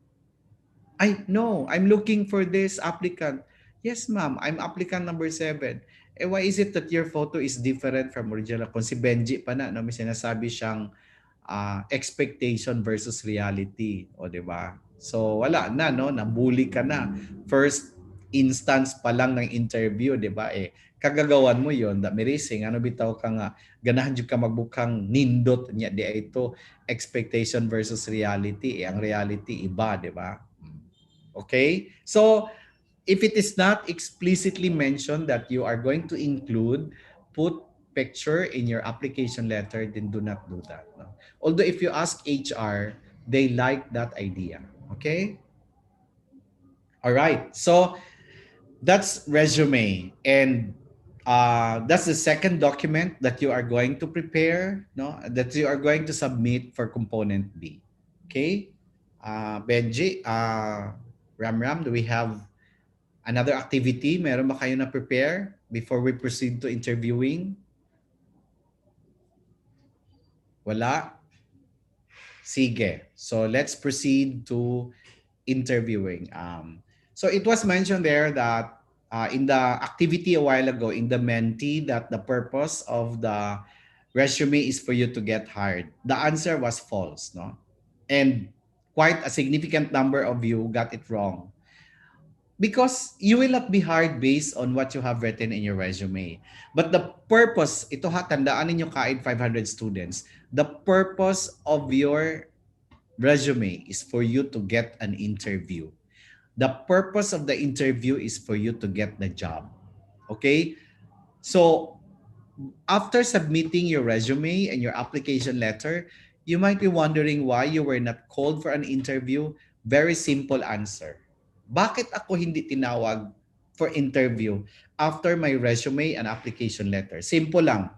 I no, I'm looking for this applicant. Yes ma'am, I'm applicant number 7. Why is it that your photo is different from original? Kung si Benji pa na, no, may sinasabi siyang expectation versus reality, o di ba? So wala na, no, nabully ka na. First instance pa lang ng interview, di ba? Kagagawan mo yon, that merising ano bitaw ka nga ganahan jud ka magbukang nindot niya di ito expectation versus reality. Ang reality iba, di ba? Okay? So if it is not explicitly mentioned that you are going to include put picture in your application letter, then do not do that. No? Although if you ask HR, they like that idea. Okay? All right. So that's resume. And that's the second document that you are going to prepare, no? That you are going to submit for component B. Okay? Benji, Ram, do we have another activity? Meron ba kayo na prepare before we proceed to interviewing? Wala? Sige. So let's proceed to interviewing. So it was mentioned there that in the activity a while ago, in the mentee, that the purpose of the resume is for you to get hired. The answer was false, no? And quite a significant number of you got it wrong. Because you will not be hired based on what you have written in your resume. But the purpose, ito ha, tandaan ninyo Caed 500 students, the purpose of your resume is for you to get an interview. The purpose of the interview is for you to get the job. Okay? So, after submitting your resume and your application letter, you might be wondering why you were not called for an interview. Very simple answer. Bakit ako hindi tinawag for interview after my resume and application letter? Simple lang.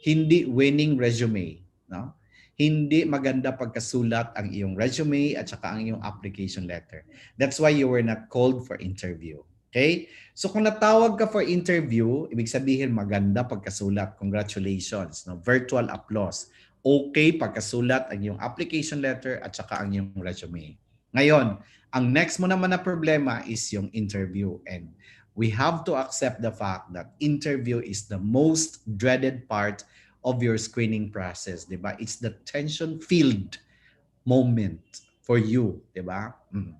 Hindi winning resume, no? Hindi maganda pagkasulat ang iyong resume at saka ang iyong application letter. That's why you were not called for interview. Okay? So kung natawag ka for interview, ibig sabihin maganda pagkasulat. Congratulations, no? Virtual applause. Okay pagkasulat ang iyong application letter at saka ang iyong resume. Ngayon, ang next mo naman na problema is yung interview, and we have to accept the fact that interview is the most dreaded part of your screening process, 'di ba? It's the tension-filled moment for you, 'di ba?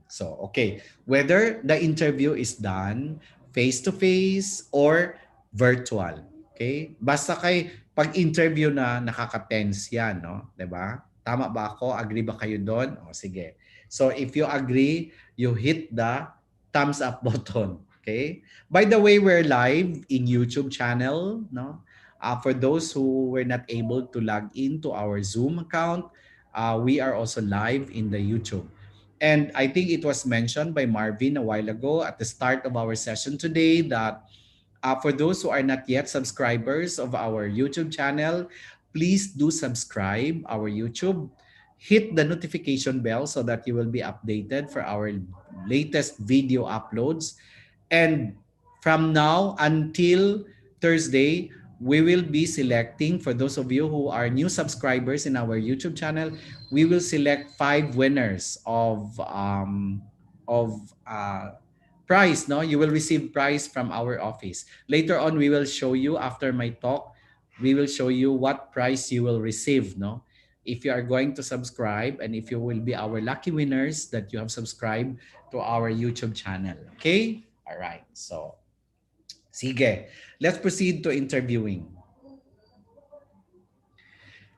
So, okay, whether the interview is done face to face or virtual, okay? Basta kay pag-interview na nakaka-tense 'yan, no? 'Di ba? Tama ba ako? Agree ba kayo doon? O sige. So, if you agree, you hit the thumbs up button, okay? By the way, we're live in YouTube channel, no? For those who were not able to log into our Zoom account, we are also live in the YouTube. And I think it was mentioned by Marvin a while ago at the start of our session today that for those who are not yet subscribers of our YouTube channel, please do subscribe our YouTube. Hit the notification bell so that you will be updated for our latest video uploads. And from now until Thursday, we will be selecting, for those of you who are new subscribers in our YouTube channel, we will select 5 winners of prize. No, you will receive prize from our office. Later on, we will show you after my talk. We will show you what prize you will receive. No, if you are going to subscribe and if you will be our lucky winners that you have subscribed to our YouTube channel. Okay. All right. So, sige. Let's proceed to interviewing.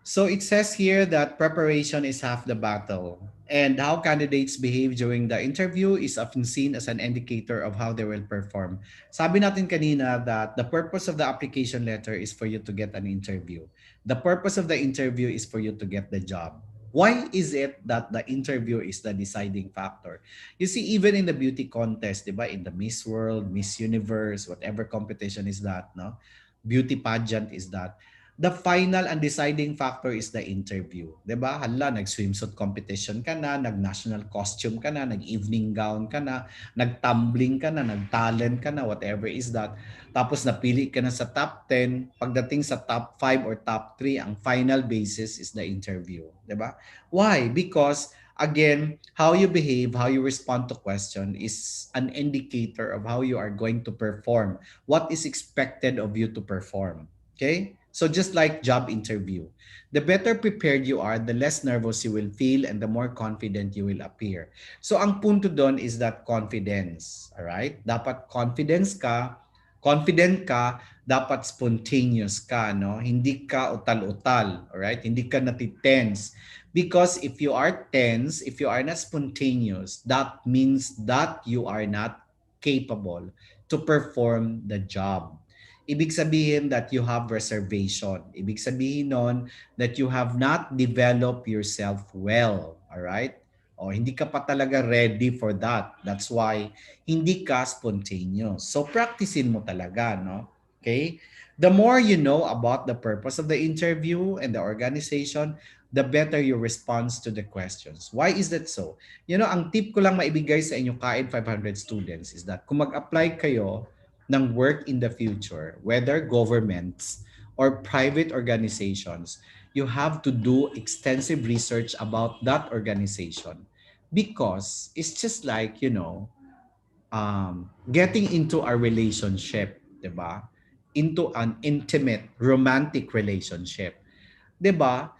So it says here that preparation is half the battle, and how candidates behave during the interview is often seen as an indicator of how they will perform. Sabi natin kanina that the purpose of the application letter is for you to get an interview. The purpose of the interview is for you to get the job. Why is it that the interview is the deciding factor? You see, even in the beauty contest, diba, in the Miss World, Miss Universe, whatever competition is that, no? Beauty pageant is that, the final and deciding factor is the interview. 'Di ba? Hala, nag-swimsuit competition ka na, nag-national costume ka na, nag-evening gown ka na, nag-tumbling ka na, nag-talent ka na, whatever is that. Tapos napili ka na sa top 10, pagdating sa top 5 or top 3, ang final basis is the interview. 'Di ba? Why? Because again, how you behave, how you respond to question is an indicator of how you are going to perform. What is expected of you to perform. Okay? So just like job interview, the better prepared you are, the less nervous you will feel and the more confident you will appear. So ang punto doon is that confidence, all right? Dapat confident ka, dapat spontaneous ka, no? Hindi ka utal-utal, all right? Hindi ka natitense. Because if you are tense, if you are not spontaneous, that means that you are not capable to perform the job. Ibig sabihin that you have reservation. Ibig sabihin nun that you have not developed yourself well. Alright? O hindi ka pa talaga ready for that. That's why hindi ka spontaneous. So practicein mo talaga, no? Okay? The more you know about the purpose of the interview and the organization, the better your response to the questions. Why is that so? You know, ang tip ko lang maibigay sa inyong Caed 500 students is that kung mag-apply kayo ng work in the future, whether governments or private organizations, you have to do extensive research about that organization because it's just like, you know, getting into a relationship, diba? Into an intimate, romantic relationship. Diba?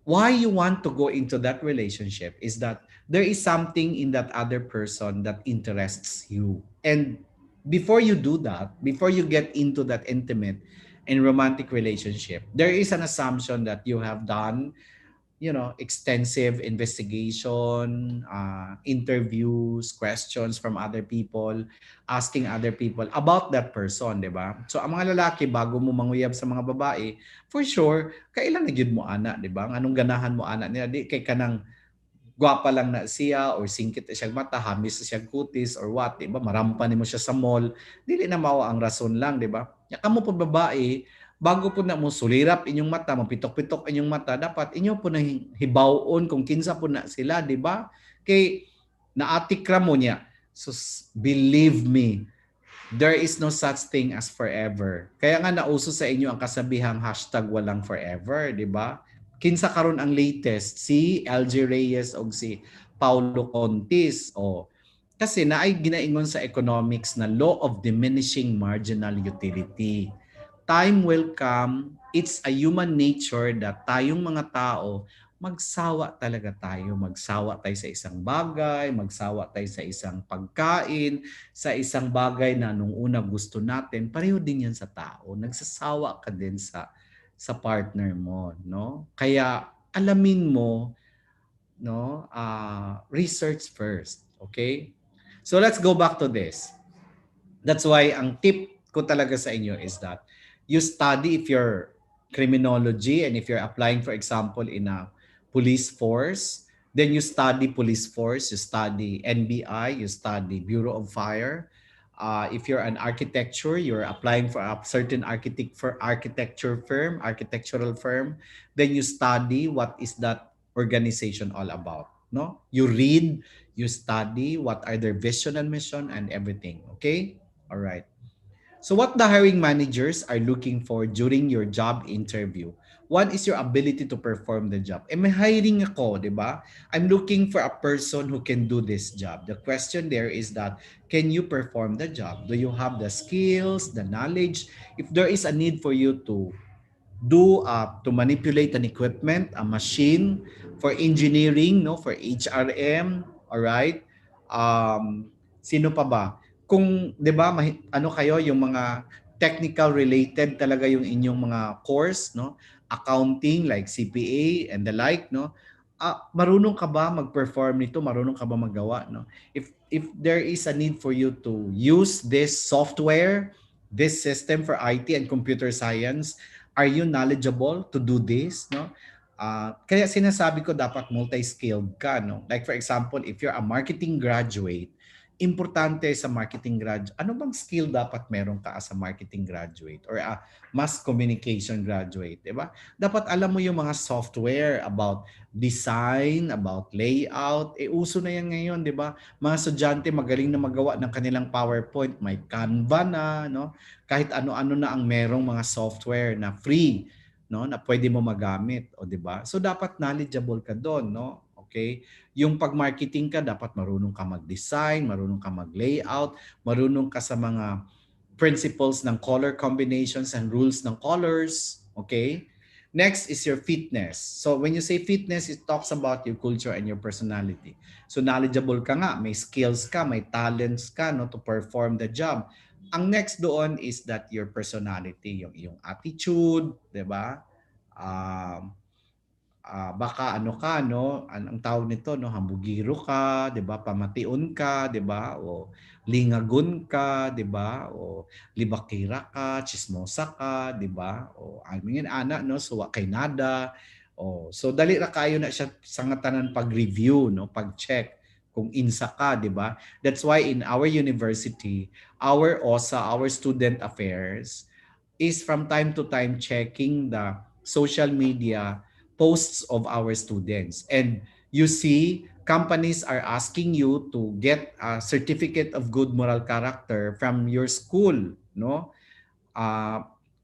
Why you want to go into that relationship is that there is something in that other person that interests you. And before you do that, before you get into that intimate and romantic relationship, there is an assumption that you have done, you know, extensive investigation, interviews, questions from other people, asking other people about that person, di ba? So ang mga lalaki, bago mo manguyab sa mga babae, for sure, kailan na gyud mo ana, di ba? Anong ganahan mo ana niya? Di kay kanang gwapa lang na siya or singkit na siyang mata, hamis na siyang kutis or what, di ba? Marampa nimo siya sa mall, dili na mao ang rason lang, di ba? Ya kamo po babae, bago po na mo sulirap inyong mata, mapitok-pitok inyong mata, dapat inyo po na hibawon kung kinsa po na sila, di ba? Kay naatikra mo niya. So believe me, there is no such thing as forever. Kaya nga nauso sa inyo ang kasabihang hashtag walang forever, di ba? Kinsa karon ang latest, si LG Reyes o si Paulo Contis. O, kasi naay ginaingon sa economics na law of diminishing marginal utility. Time will come, it's a human nature that tayong mga tao, magsawa talaga tayo. Magsawa tayo sa isang bagay, magsawa tayo sa isang pagkain, sa isang bagay na nung una gusto natin, pareho din yan sa tao. Nagsasawa ka din sa partner mo, no? Kaya alamin mo, no? Research first, okay? So let's go back to this. That's why ang tip ko talaga sa inyo is that you study if you're criminology and if you're applying, for example, in a police force, then you study police force, you study NBI, you study Bureau of Fire. If you're an architecture, you're applying for a certain architectural firm, then you study what is that organization all about. No, you read, you study what are their vision and mission and everything. Okay, all right. So what the hiring managers are looking for during your job interview? One is your ability to perform the job. May hiring ako, di ba? I'm looking for a person who can do this job. The question there is that, can you perform the job? Do you have the skills, the knowledge? If there is a need for you to to manipulate an equipment, a machine, for engineering, no, for HRM, all right? Sino pa ba? Kung 'di ba ano kayo yung mga technical related talaga yung inyong mga course, no? Accounting like CPA and the like, no? Marunong ka ba mag-perform nito? Marunong ka ba magawa, no? If there is a need for you to use this software, this system for IT and computer science, are you knowledgeable to do this, no? Kaya sinasabi ko dapat multi-skilled ka, no? Like for example, if you're a marketing graduate, importante sa marketing graduate, ano bang skill dapat meron ka as a marketing graduate or a mass communication graduate, di ba? Dapat alam mo yung mga software about design, about layout. Uso na yan ngayon, di ba? Mga estudyante magaling na magawa ng kanilang PowerPoint, may Canva na, no? Kahit ano-ano na ang merong mga software na free, no, na pwede mo magamit, o di ba? So dapat knowledgeable ka doon, no? Okay? Yung pag-marketing ka, dapat marunong ka mag-design, marunong ka mag-layout, marunong ka sa mga principles ng color combinations and rules ng colors, okay? Next is your fitness. So when you say fitness, it talks about your culture and your personality. So knowledgeable ka nga, may skills ka, may talents ka, no, to perform the job. Ang next doon is that your personality, yung attitude, 'di ba? Baka ano ka, no, ang tawag nito, no, hambugiro ka, 'di ba? Pamation ka, 'di ba? O lingagon ka, 'di ba? O libakira ka, chismosa ka, 'di ba? O amingin ana, no, suwa kay nada. O so dali ra kayo na siya sa nga tanan pag-review, no, pag-check kung insa ka, 'di ba? That's why in our university, our OSA, our student affairs is from time to time checking the social media posts of our students. And you see, companies are asking you to get a certificate of good moral character from your school, no?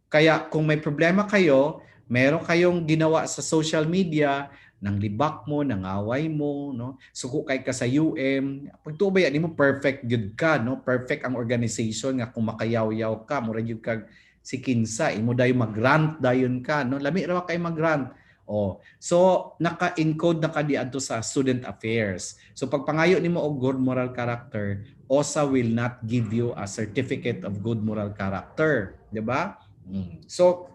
Kaya kung may problema kayo, meron kayong ginawa sa social media, nang libak mo, nang away mo, no? Suko kay ka sa UM, pagtuo ba yan, mo perfect good ka, no? Perfect ang organization nga kung makayaw-yaw ka, mura gyud kag si kinsa, imo dayon mag-grant dayon ka, no? Lami ra kay mag-grant. Oh, so naka-encode na kadiadto sa student affairs. So pag pangayo nimo og good moral character, OSA will not give you a certificate of good moral character, 'di ba? So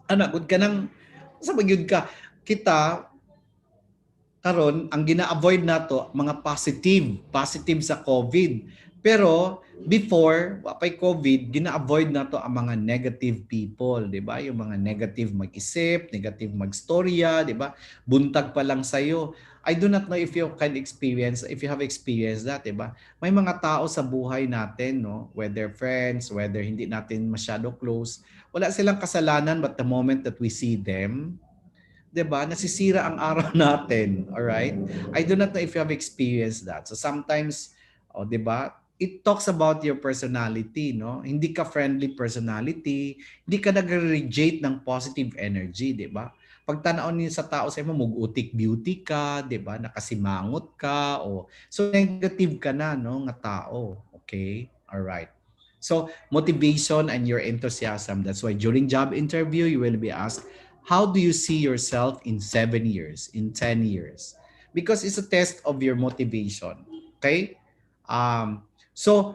good ka nang sa gyud ka kita karon ang gina-avoid nato mga positive sa COVID. Pero before wapay COVID, gina-avoid nato ang mga negative people, 'di ba? Yung mga negative mag-isip, negative mag-storya, 'di ba? Buntag pa lang sa'yo. I do not know if you can experience, if you have experienced that, diba? May mga tao sa buhay natin, no? Whether friends, whether hindi natin masyado close, wala silang kasalanan, but the moment that we see them, 'di ba? Nasisira ang araw natin, all right? I do not know if you have experienced that. So sometimes, oh, 'di ba? It talks about your personality, no? Hindi ka friendly personality, hindi ka nag-radiate ng positive energy, 'di ba? Pag tanaw niyo sa tao sa mo, mugutik beauty ka, 'di ba? Nakasimangot ka o so negative ka na, no, nga tao. Okay? All right. So motivation and your enthusiasm. That's why during job interview, you will be asked, how do you see yourself in 7 years, in 10 years? Because it's a test of your motivation. Okay? So,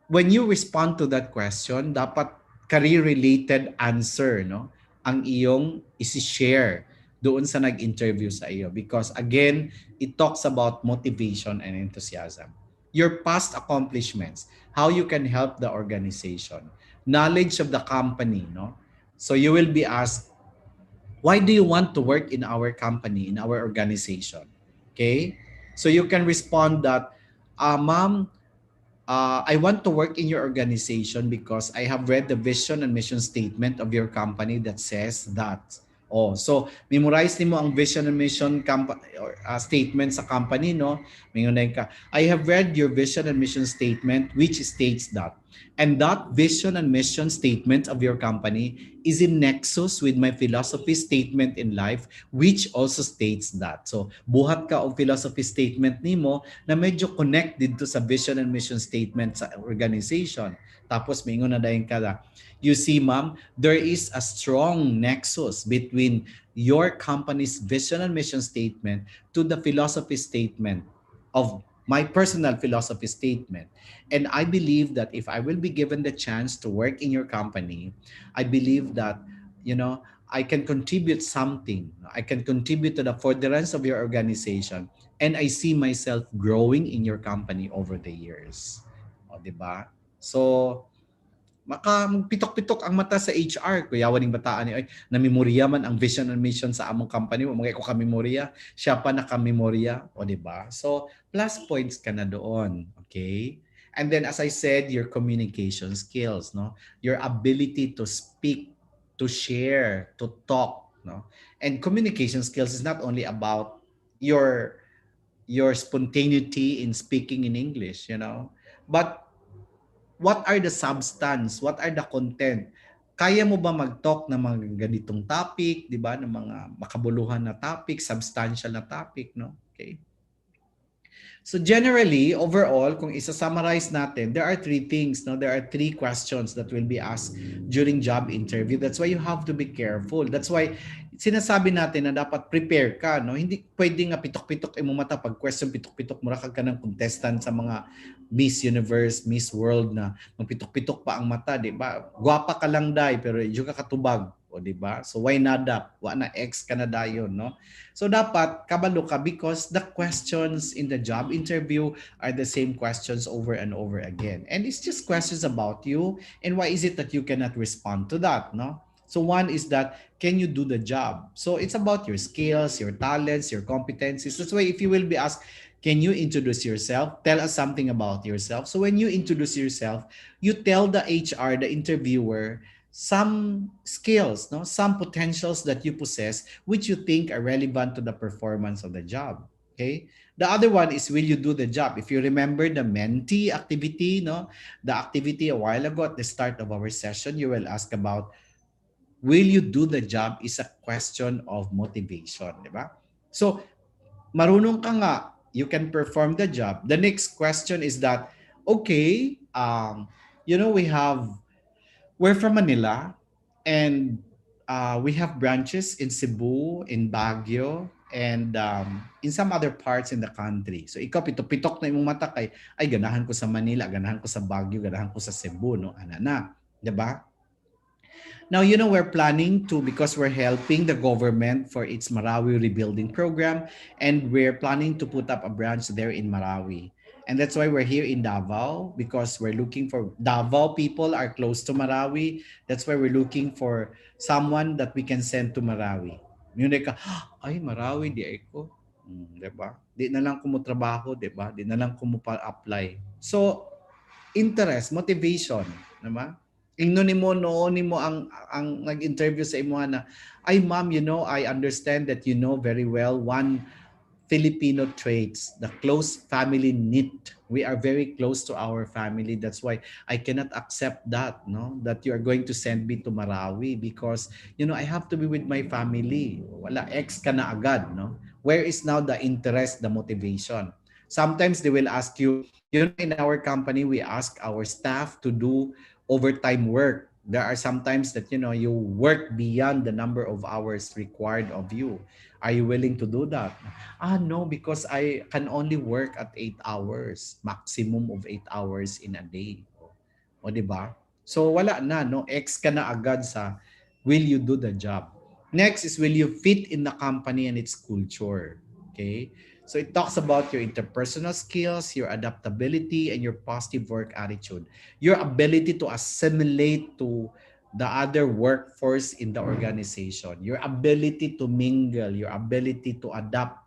when you respond to that question, dapat career-related answer, no? Ang iyong isi-share doon sa nag-interview sa iyo. Because again, it talks about motivation and enthusiasm. Your past accomplishments, how you can help the organization, knowledge of the company, no? So you will be asked, why do you want to work in our company, in our organization? Okay? So you can respond that, ma'am, I want to work in your organization because I have read the vision and mission statement of your company that says that. Oh, so memorize nimo ang vision and mission statement sa company, no? Mingunay ka, I have read your vision and mission statement which states that. And that vision and mission statement of your company is in nexus with my philosophy statement in life which also states that. So, buhat ka og philosophy statement nimo na medyo connected to sa vision and mission statement sa organization. Tapos mingon na dayon ka, you see, ma'am, there is a strong nexus between your company's vision and mission statement to the philosophy statement of my personal philosophy statement. And I believe that if I will be given the chance to work in your company, I believe that, you know, I can contribute something. I can contribute to the furtherance of your organization. And I see myself growing in your company over the years. O, diba? So, pitok-pitok ang mata sa HR. Kuya waning bataan ni, ay, namemorya man ang vision and mission sa among company. Mga ko kamemorya, siya pa nakamemorya. O, diba? So, plus points ka na doon. Okay? And then, as I said, your communication skills, no? Your ability to speak, to share, to talk, no? And communication skills is not only about your spontaneity in speaking in English, you know, but what are the substance? What are the content? Kaya mo ba mag-talk ng mga ganitong topic, di ba? Ng mga makabuluhan na topic, substantial na topic, no? Okay. So generally, overall, kung isa-summarize natin, there are three things, no? There are three questions that will be asked during job interview. That's why you have to be careful. That's why sinasabi natin na dapat prepare ka, no? Hindi pwedeng nga pitok-pitok imong mata pag question pitok-pitok mura ka ng contestant sa mga Miss Universe, Miss World na magpitok-pitok pa ang mata, di ba? Gwapa ka lang dai pero medyo ka katubag, o di ba? So why nada? Wa na ex ka na dayon, no? So dapat kabalo ka because the questions in the job interview are the same questions over and over again. And it's just questions about you and why is it that you cannot respond to that, no? So one is that, can you do the job? So it's about your skills, your talents, your competencies. That's why if you will be asked, can you introduce yourself? Tell us something about yourself. So when you introduce yourself, you tell the HR, the interviewer, some skills, no, some potentials that you possess which you think are relevant to the performance of the job. Okay. The other one is, will you do the job? If you remember the mentee activity, no, the activity a while ago at the start of our session, you will ask about, will you do the job is a question of motivation, di ba? So marunong ka nga, you can perform the job. The next question is that, okay, you know, we're from Manila and we have branches in Cebu, in Baguio, and in some other parts in the country. So ikaw, pitok-pitok na imong mata kay, ay ganahan ko sa Manila, ganahan ko sa Baguio, ganahan ko sa Cebu, no? Ana na, diba? Now, you know, we're planning to, because we're helping the government for its Marawi rebuilding program, and we're planning to put up a branch there in Marawi. And that's why we're here in Davao, because we're looking for, Davao people are close to Marawi. That's why we're looking for someone that we can send to Marawi. Yun ka, ay Marawi, di ako. 'Di ba? Di na lang ko mo trabaho, 'di ba? Di na lang ko mo pa-apply. So, interest, motivation, 'di ba? Ingno nimo noon nimo ang nag-interview sa imo na, ay ma'am, I understand that you know very well one Filipino traits, the close family knit. We are very close to our family. That's why I cannot accept that, no? That you are going to send me to Marawi because, I have to be with my family. Wala, ex ka na agad, no? Where is now the interest, the motivation? Sometimes they will ask you, in our company, we ask our staff to do overtime work. There are sometimes that, you work beyond the number of hours required of you. Are you willing to do that? No, because I can only work at 8 hours, maximum of 8 hours in a day. O, di ba? So wala na, no? X ka na agad sa will you do the job. Next is will you fit in the company and its culture. Okay? So it talks about your interpersonal skills, your adaptability, and your positive work attitude. Your ability to assimilate to the other workforce in the organization. Your ability to mingle, your ability to adapt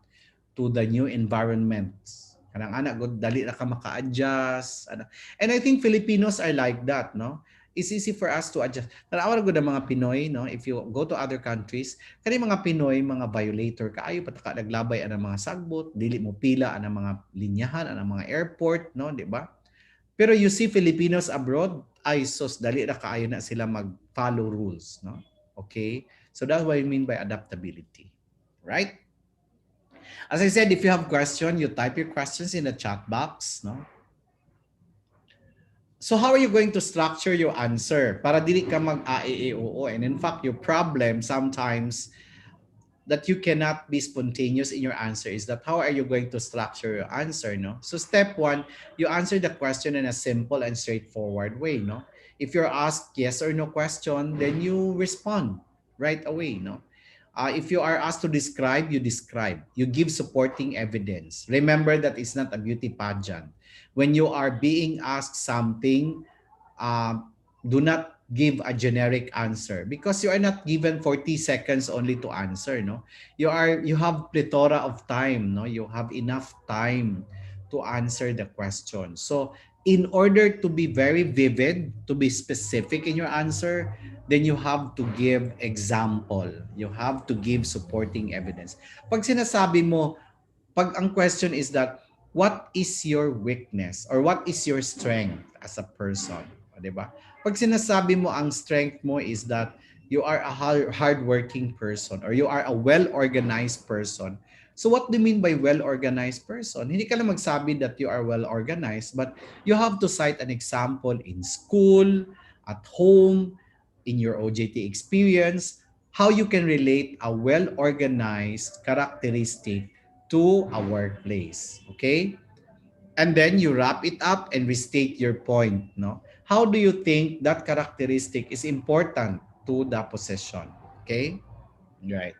to the new environments. Kanang anak good dali ra ka maka-adjust. And I think Filipinos are like that, no? It's easy for us to adjust. Tanawa gud ang mga Pinoy, no? If you go to other countries, kani mga Pinoy, mga violator kaayo pataka naglabay ang mga sagbot, dili mo pila ang mga linyahan, ang mga airport, no, di ba? Pero you see Filipinos abroad, ay sus dali ra kaayo na sila mag-follow rules, no? Okay? So that's what I mean by adaptability. Right? As I said, if you have question, you type your questions in the chat box, no? So how are you going to structure your answer para dili ka mag-AAO? And in fact, your problem sometimes that you cannot be spontaneous in your answer is that how are you going to structure your answer, no? So step one, you answer the question in a simple and straightforward way, no? If you're asked yes or no question, then you respond right away, no? If you are asked to describe, you describe. You give supporting evidence. Remember that it's not a beauty pageant. When you are being asked something, do not give a generic answer because you are not given 40 seconds only to answer, no? You have plethora of time, no? You have enough time to answer the question. So in order to be very vivid, to be specific in your answer, then you have to give example. You have to give supporting evidence. Pag sinasabi mo, pag ang question is that, what is your weakness or what is your strength as a person? O, diba? Pag sinasabi mo ang strength mo is that you are a hardworking person or you are a well-organized person. So what do you mean by well-organized person? Hindi ka lang magsabi that you are well-organized, but you have to cite an example in school, at home, in your OJT experience, how you can relate a well-organized characteristic to a workplace. Okay? And then you wrap it up and restate your point. No? How do you think that characteristic is important to the position? Okay? Right.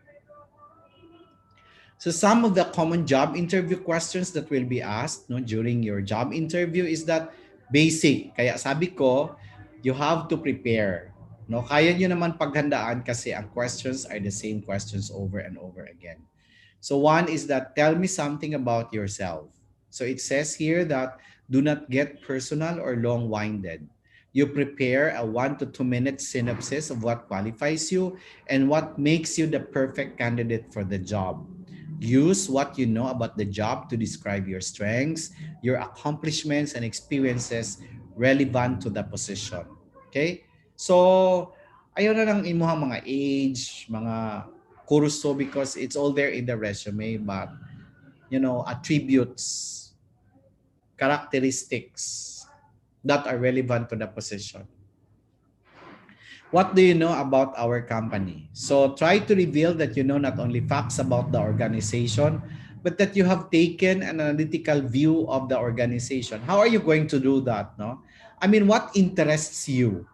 So some of the common job interview questions that will be asked, no, during your job interview is that basic. Kaya sabi ko, you have to prepare. No, kaya nyo naman paghandaan kasi ang questions are the same questions over and over again. So one is that tell me something about yourself. So it says here that do not get personal or long-winded. You prepare a 1 to 2 minute synopsis of what qualifies you and what makes you the perfect candidate for the job. Use what you know about the job to describe your strengths, your accomplishments, and experiences relevant to the position. Okay? So, ayun na lang imuhang mga age, mga kurso because it's all there in the resume, but attributes, characteristics that are relevant to the position. What do you know about our company? So try to reveal that you know not only facts about the organization, but that you have taken an analytical view of the organization. How are you going to do that? No? I mean, what interests you?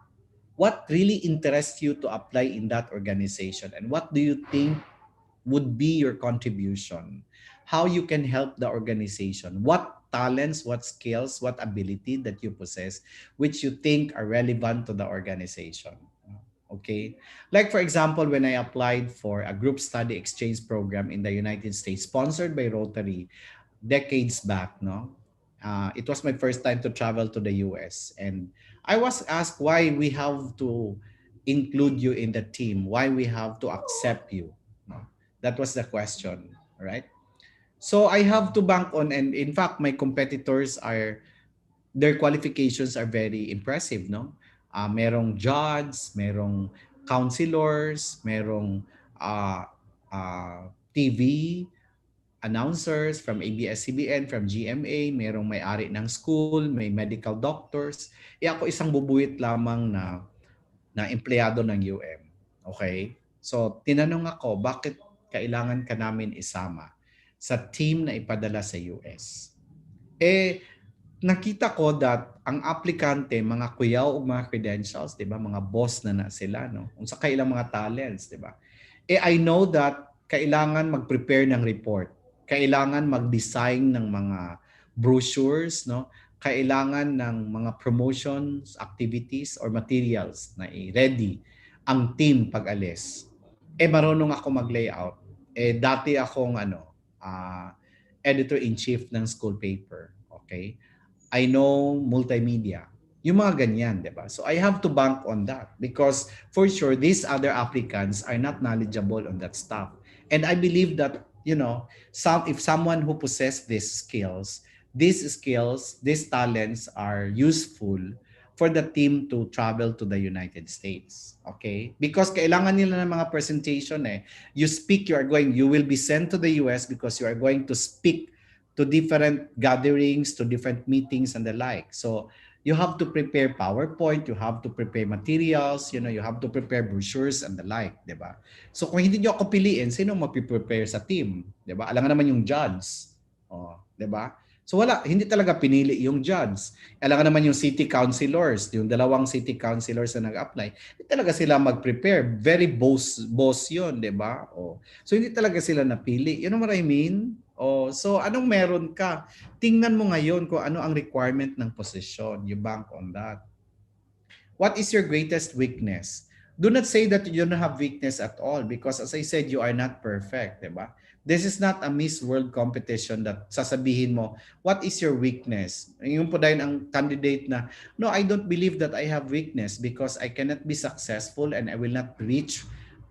What really interests you to apply in that organization? And what do you think would be your contribution? How you can help the organization? What talents, what skills, what ability that you possess, which you think are relevant to the organization? Okay, like for example, when I applied for a group study exchange program in the United States sponsored by Rotary decades back, no, it was my first time to travel to the US, and I was asked why we have to include you in the team, why we have to accept you, no? That was the question, right? So I have to bank on, and in fact my competitors are, their qualifications are very impressive, no? Merong judge, merong counselors, merong uh, TV announcers from ABS-CBN, from GMA, merong may-ari ng school, may medical doctors. Ako isang bubuit lamang na empleyado ng UM. Okay? So, tinanong ako, bakit kailangan ka namin isama sa team na ipadala sa US? Nakita ko that ang aplikante, mga kuyaw o mga credentials, 'di ba? Mga boss na sila, no? Unsa kay ilang mga talents, 'di ba? I know that kailangan mag-prepare ng report. Kailangan mag-design ng mga brochures, no? Kailangan ng mga promotions, activities or materials na i-ready ang team pag alis. Marunong ako mag-layout. Dati akong editor-in-chief ng school paper. Okay? I know multimedia. Yung mga ganyan, di ba? So I have to bank on that because for sure, these other applicants are not knowledgeable on that stuff. And I believe that, if someone who possess these skills, these talents are useful for the team to travel to the United States. Okay? Because kailangan nila ng mga presentation eh. You will be sent to the US because you are going to speak to different gatherings, to different meetings and the like. So you have to prepare PowerPoint, you have to prepare materials, you have to prepare brochures and the like, di ba? So kung hindi nyo ako piliin, sino mapiprepare sa team? Di ba? Alam nga naman yung judge. Di ba? So hindi talaga pinili yung judge. Alam nga naman yung city councilors, yung dalawang city councilors na nag-apply, hindi talaga sila mag-prepare. Very boss yun, di ba? So hindi talaga sila napili. You know what I mean? So anong meron ka? Tingnan mo ngayon kung ano ang requirement ng posisyon. You bank on that. What is your greatest weakness? Do not say that you don't have weakness at all because as I said, you are not perfect, diba? This is not a Miss World competition that sasabihin mo, what is your weakness? Yung po dahil ang candidate na, no, I don't believe that I have weakness because I cannot be successful and I will not reach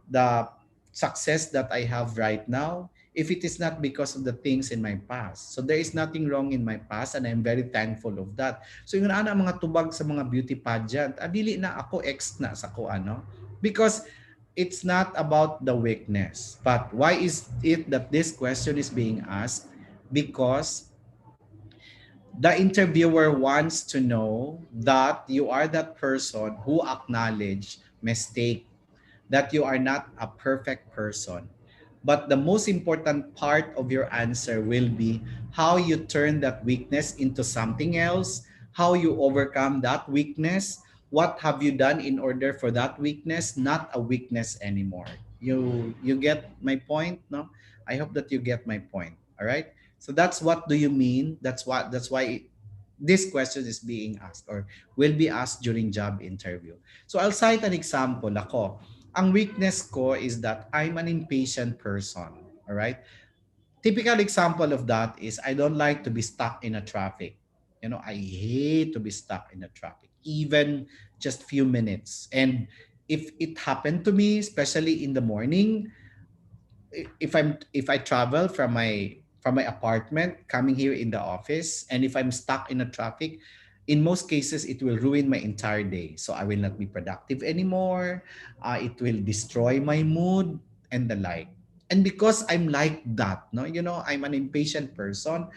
the success that I have right now if it is not because of the things in my past. So there is nothing wrong in my past and I'm very thankful of that. So yung ana mga tubag sa mga beauty pageant, dili na ako ex na sa ko ano. Because it's not about the weakness. But why is it that this question is being asked? Because the interviewer wants to know that you are that person who acknowledge mistake, that you are not a perfect person. But the most important part of your answer will be how you turn that weakness into something else, how you overcome that weakness, what have you done in order for that weakness not a weakness anymore. You get my point, no? I hope that you get my point. All right? So that's what do you mean? That's why this question is being asked or will be asked during job interview. So I'll cite an example ako. Ang weakness ko is that I'm an impatient person. All right? Typical example of that is I don't like to be stuck in a traffic. I hate to be stuck in a traffic, even just few minutes. And if it happened to me, especially in the morning, if I travel from my apartment coming here in the office, and if I'm stuck in a traffic, in most cases it will ruin my entire day. So I will not be productive anymore. It will destroy my mood and the like. And because I'm like that, no, I'm an impatient person.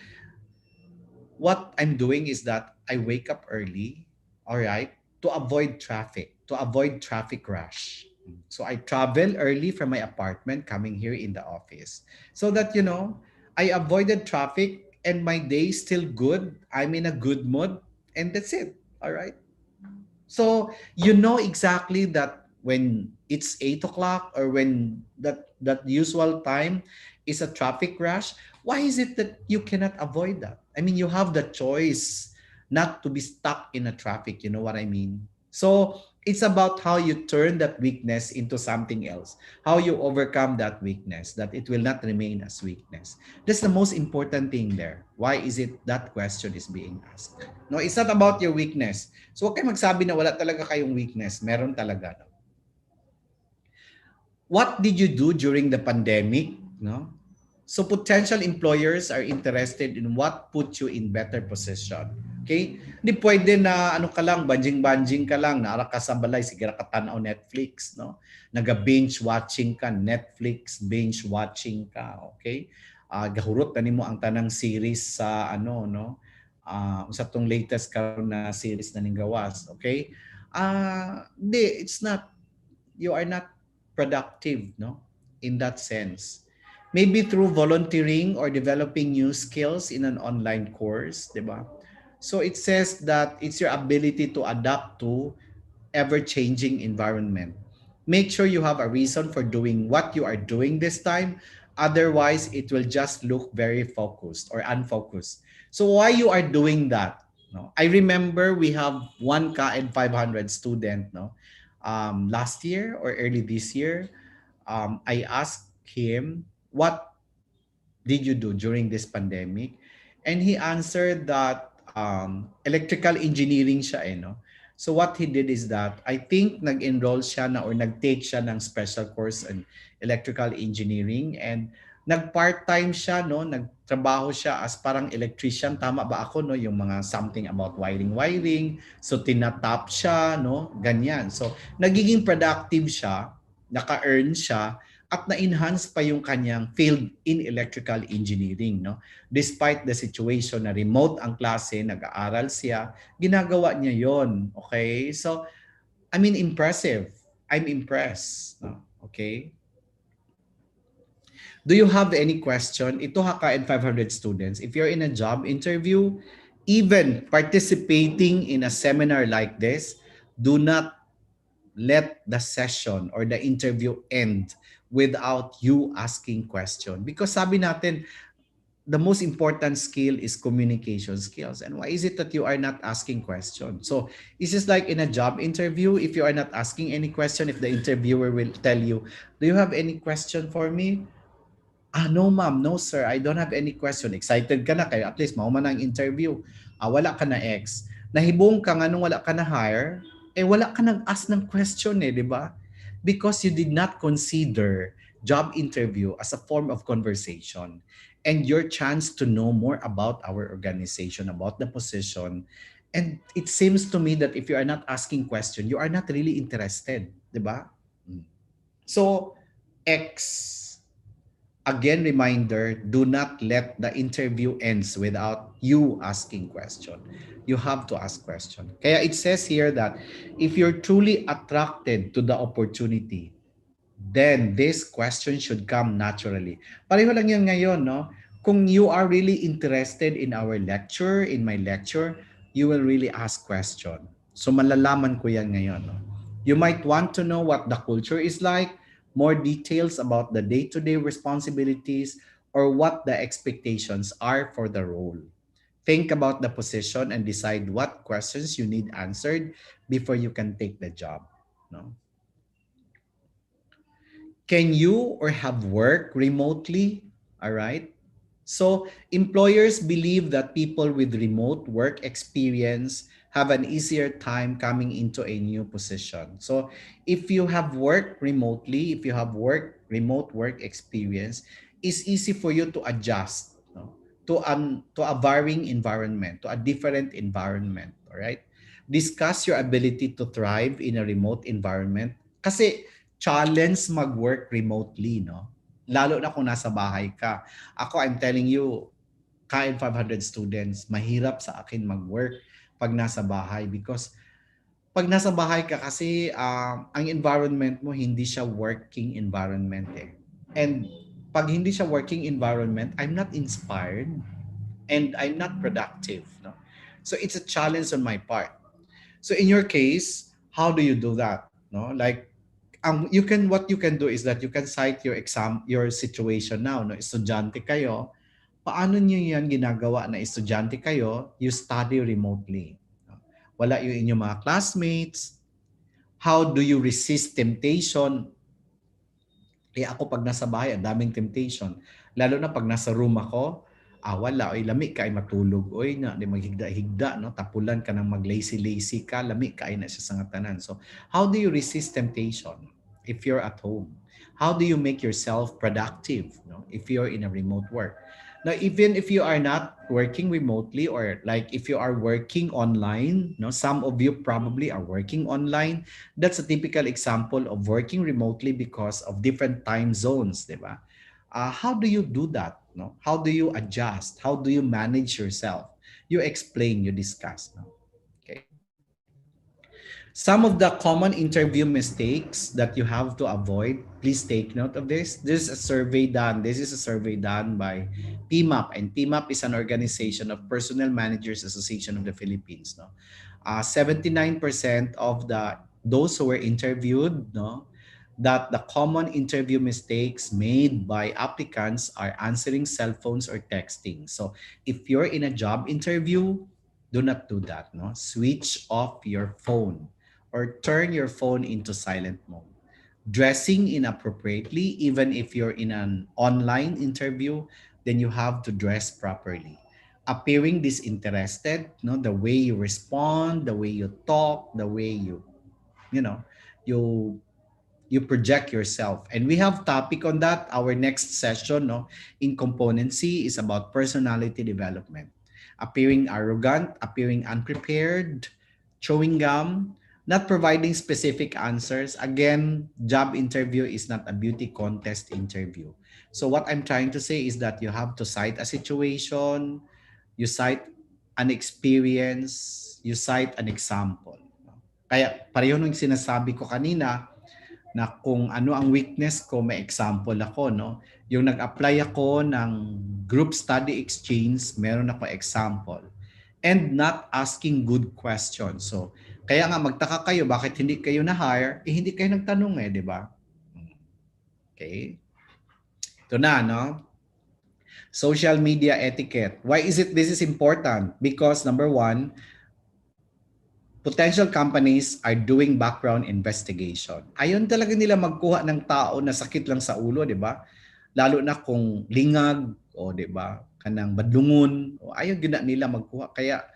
What I'm doing is that I wake up early, all right, to avoid traffic rush. So I travel early from my apartment coming here in the office so that, I avoided traffic and my day is still good. I'm in a good mood and that's it. All right. So you know exactly that when it's 8 o'clock or when that usual time is a traffic rush, why is it that you cannot avoid that? I mean, you have the choice not to be stuck in a traffic. You know what I mean? So It's about how you turn that weakness into something else, how you overcome that weakness, that it will not remain as weakness. That's the most important thing there. Why is it that question is being asked? No, it's not about your weakness. So huwag kayo magsabi na wala talaga kayong weakness. Meron talaga. No? What did you do during the pandemic? No? So potential employers are interested in what put you in better position. Okay? Hindi pwede na ano ka lang, banjing-banjing ka lang, naara ka sa balay, sige ra ka tanaw Netflix, no? Naga-binge watching ka, Netflix, binge watching ka, okay? Gahurot na nimo ang tanang series sa ano, no? Sa tong latest karon na series na ning gawas, okay? Di, it's not, you are not productive, no? In that sense. Maybe through volunteering or developing new skills in an online course, di ba? So it says that it's your ability to adapt to ever-changing environment. Make sure you have a reason for doing what you are doing this time. Otherwise, it will just look very focused or unfocused. So why you are doing that? No, I remember we have one Caed 500 student. No, last year or early this year, I asked him, what did you do during this pandemic? And he answered that electrical engineering siya eh, no? So what he did is that I think nag-enroll siya na or nag-take siya ng special course in electrical engineering and nag-part-time siya, no? Nagtrabaho siya as parang electrician, tama ba ako, no? Yung mga something about wiring. So tinatap siya, no? Ganyan. So nagiging productive siya, naka-earn siya at na-enhance pa yung kanyang field in electrical engineering, no? Despite the situation na remote ang klase, nag-aaral siya, ginagawa niya yon. Okay? So, I mean, impressive. I'm impressed. No? Okay? Do you have any question? Ito Hakain 500 students, if you're in a job interview, even participating in a seminar like this, do not let the session or the interview end without you asking question. Because sabi natin, the most important skill is communication skills. And why is it that you are not asking questions? So it's just like in a job interview, if you are not asking any question, if the interviewer will tell you, do you have any question for me? No ma'am, no sir, I don't have any question. Excited ka na kayo, at least mauman ang interview. Wala ka na ex. Nahibong ka nga nung wala ka na hire, wala ka nag-ask ng question di ba? Because you did not consider job interview as a form of conversation and your chance to know more about our organization, about the position. And it seems to me that if you are not asking question, you are not really interested, di ba? So, X. Again, reminder, do not let the interview ends without you asking question. You have to ask question. Kaya it says here that if you're truly attracted to the opportunity, then this question should come naturally. Pareho lang yan ngayon, no? Kung you are really interested in our lecture, in my lecture, you will really ask question. So malalaman ko yan ngayon, no? You might want to know what the culture is like, more details about the day-to-day responsibilities, or what the expectations are for the role. Think about the position and decide what questions you need answered before you can take the job, no? Can you or have work remotely? All right. So employers believe that people with remote work experience have an easier time coming into a new position. So if you have worked remotely, if you have remote work experience, it's easy for you to adjust, no, to a varying environment, to a different environment. All right. Discuss your ability to thrive in a remote environment. Kasi challenge mag-work remotely, no? Lalo na kung nasa bahay ka. Ako, I'm telling you, Caed 500 students, mahirap sa akin mag-work pag nasa bahay because pag nasa bahay ka kasi ang environment mo hindi siya working environment eh. And pag hindi siya working environment, I'm not inspired and I'm not productive, no? So it's a challenge on my part. So in your case, how do you do that? No? Like what you can do is that you can cite your situation now, no? Estudyante kayo, paano niyo yan ginagawa na estudyante kayo, you study remotely. No? Wala yung inyong mga classmates. How do you resist temptation? Ako pag nasa bahay, ang daming temptation. Lalo na pag nasa room ako, wala, oy, lami ka ay matulog. Oy, na, di maghigda-higda, no? Tapulan ka ng mag-lazy-lazy ka, lami ka ay na siya sa ngatanan. So, how do you resist temptation if you're at home? How do you make yourself productive, no? If you're in a remote work? Now, even if you are not working remotely or like if you are working online, no, some of you probably are working online. That's a typical example of working remotely because of different time zones, di ba? How do you do that? No? How do you adjust? How do you manage yourself? You explain, you discuss. No? Okay. Some of the common interview mistakes that you have to avoid, please take note of this. This is a survey done. This is a survey done by PMAP, and PMAP is an organization of Personnel Managers Association of the Philippines. No, 79% of those who were interviewed, no, that the common interview mistakes made by applicants are answering cell phones or texting. So if you're in a job interview, do not do that. No, switch off your phone or turn your phone into silent mode. Dressing inappropriately, even if you're in an online interview, then you have to dress properly. Appearing disinterested, no, the way you respond, the way you talk, the way you know, you you project yourself. And we have topic on that. Our next session, no, in componency is about personality development. Appearing arrogant, appearing unprepared, chewing gum, not providing specific answers. Again, job interview is not a beauty contest interview. So what I'm trying to say is that you have to cite a situation, you cite an experience, you cite an example. Kaya pareho nung sinasabi ko kanina, na kung ano ang weakness ko, may example ako, no? Yung nag-apply ako ng group study exchange, meron ako example. And not asking good questions. So, kaya nga magtaka kayo, bakit hindi kayo na-hire? Hindi kayo nagtanong di ba? Okay. Ito na, no? Social media etiquette. Why is it this is important? Because number one, potential companies are doing background investigation. Ayun talaga nila magkuha ng tao na sakit lang sa ulo, di ba? Lalo na kung lingag, o di ba? Kanang badlungon, o ayaw gina nila magkuha. Kaya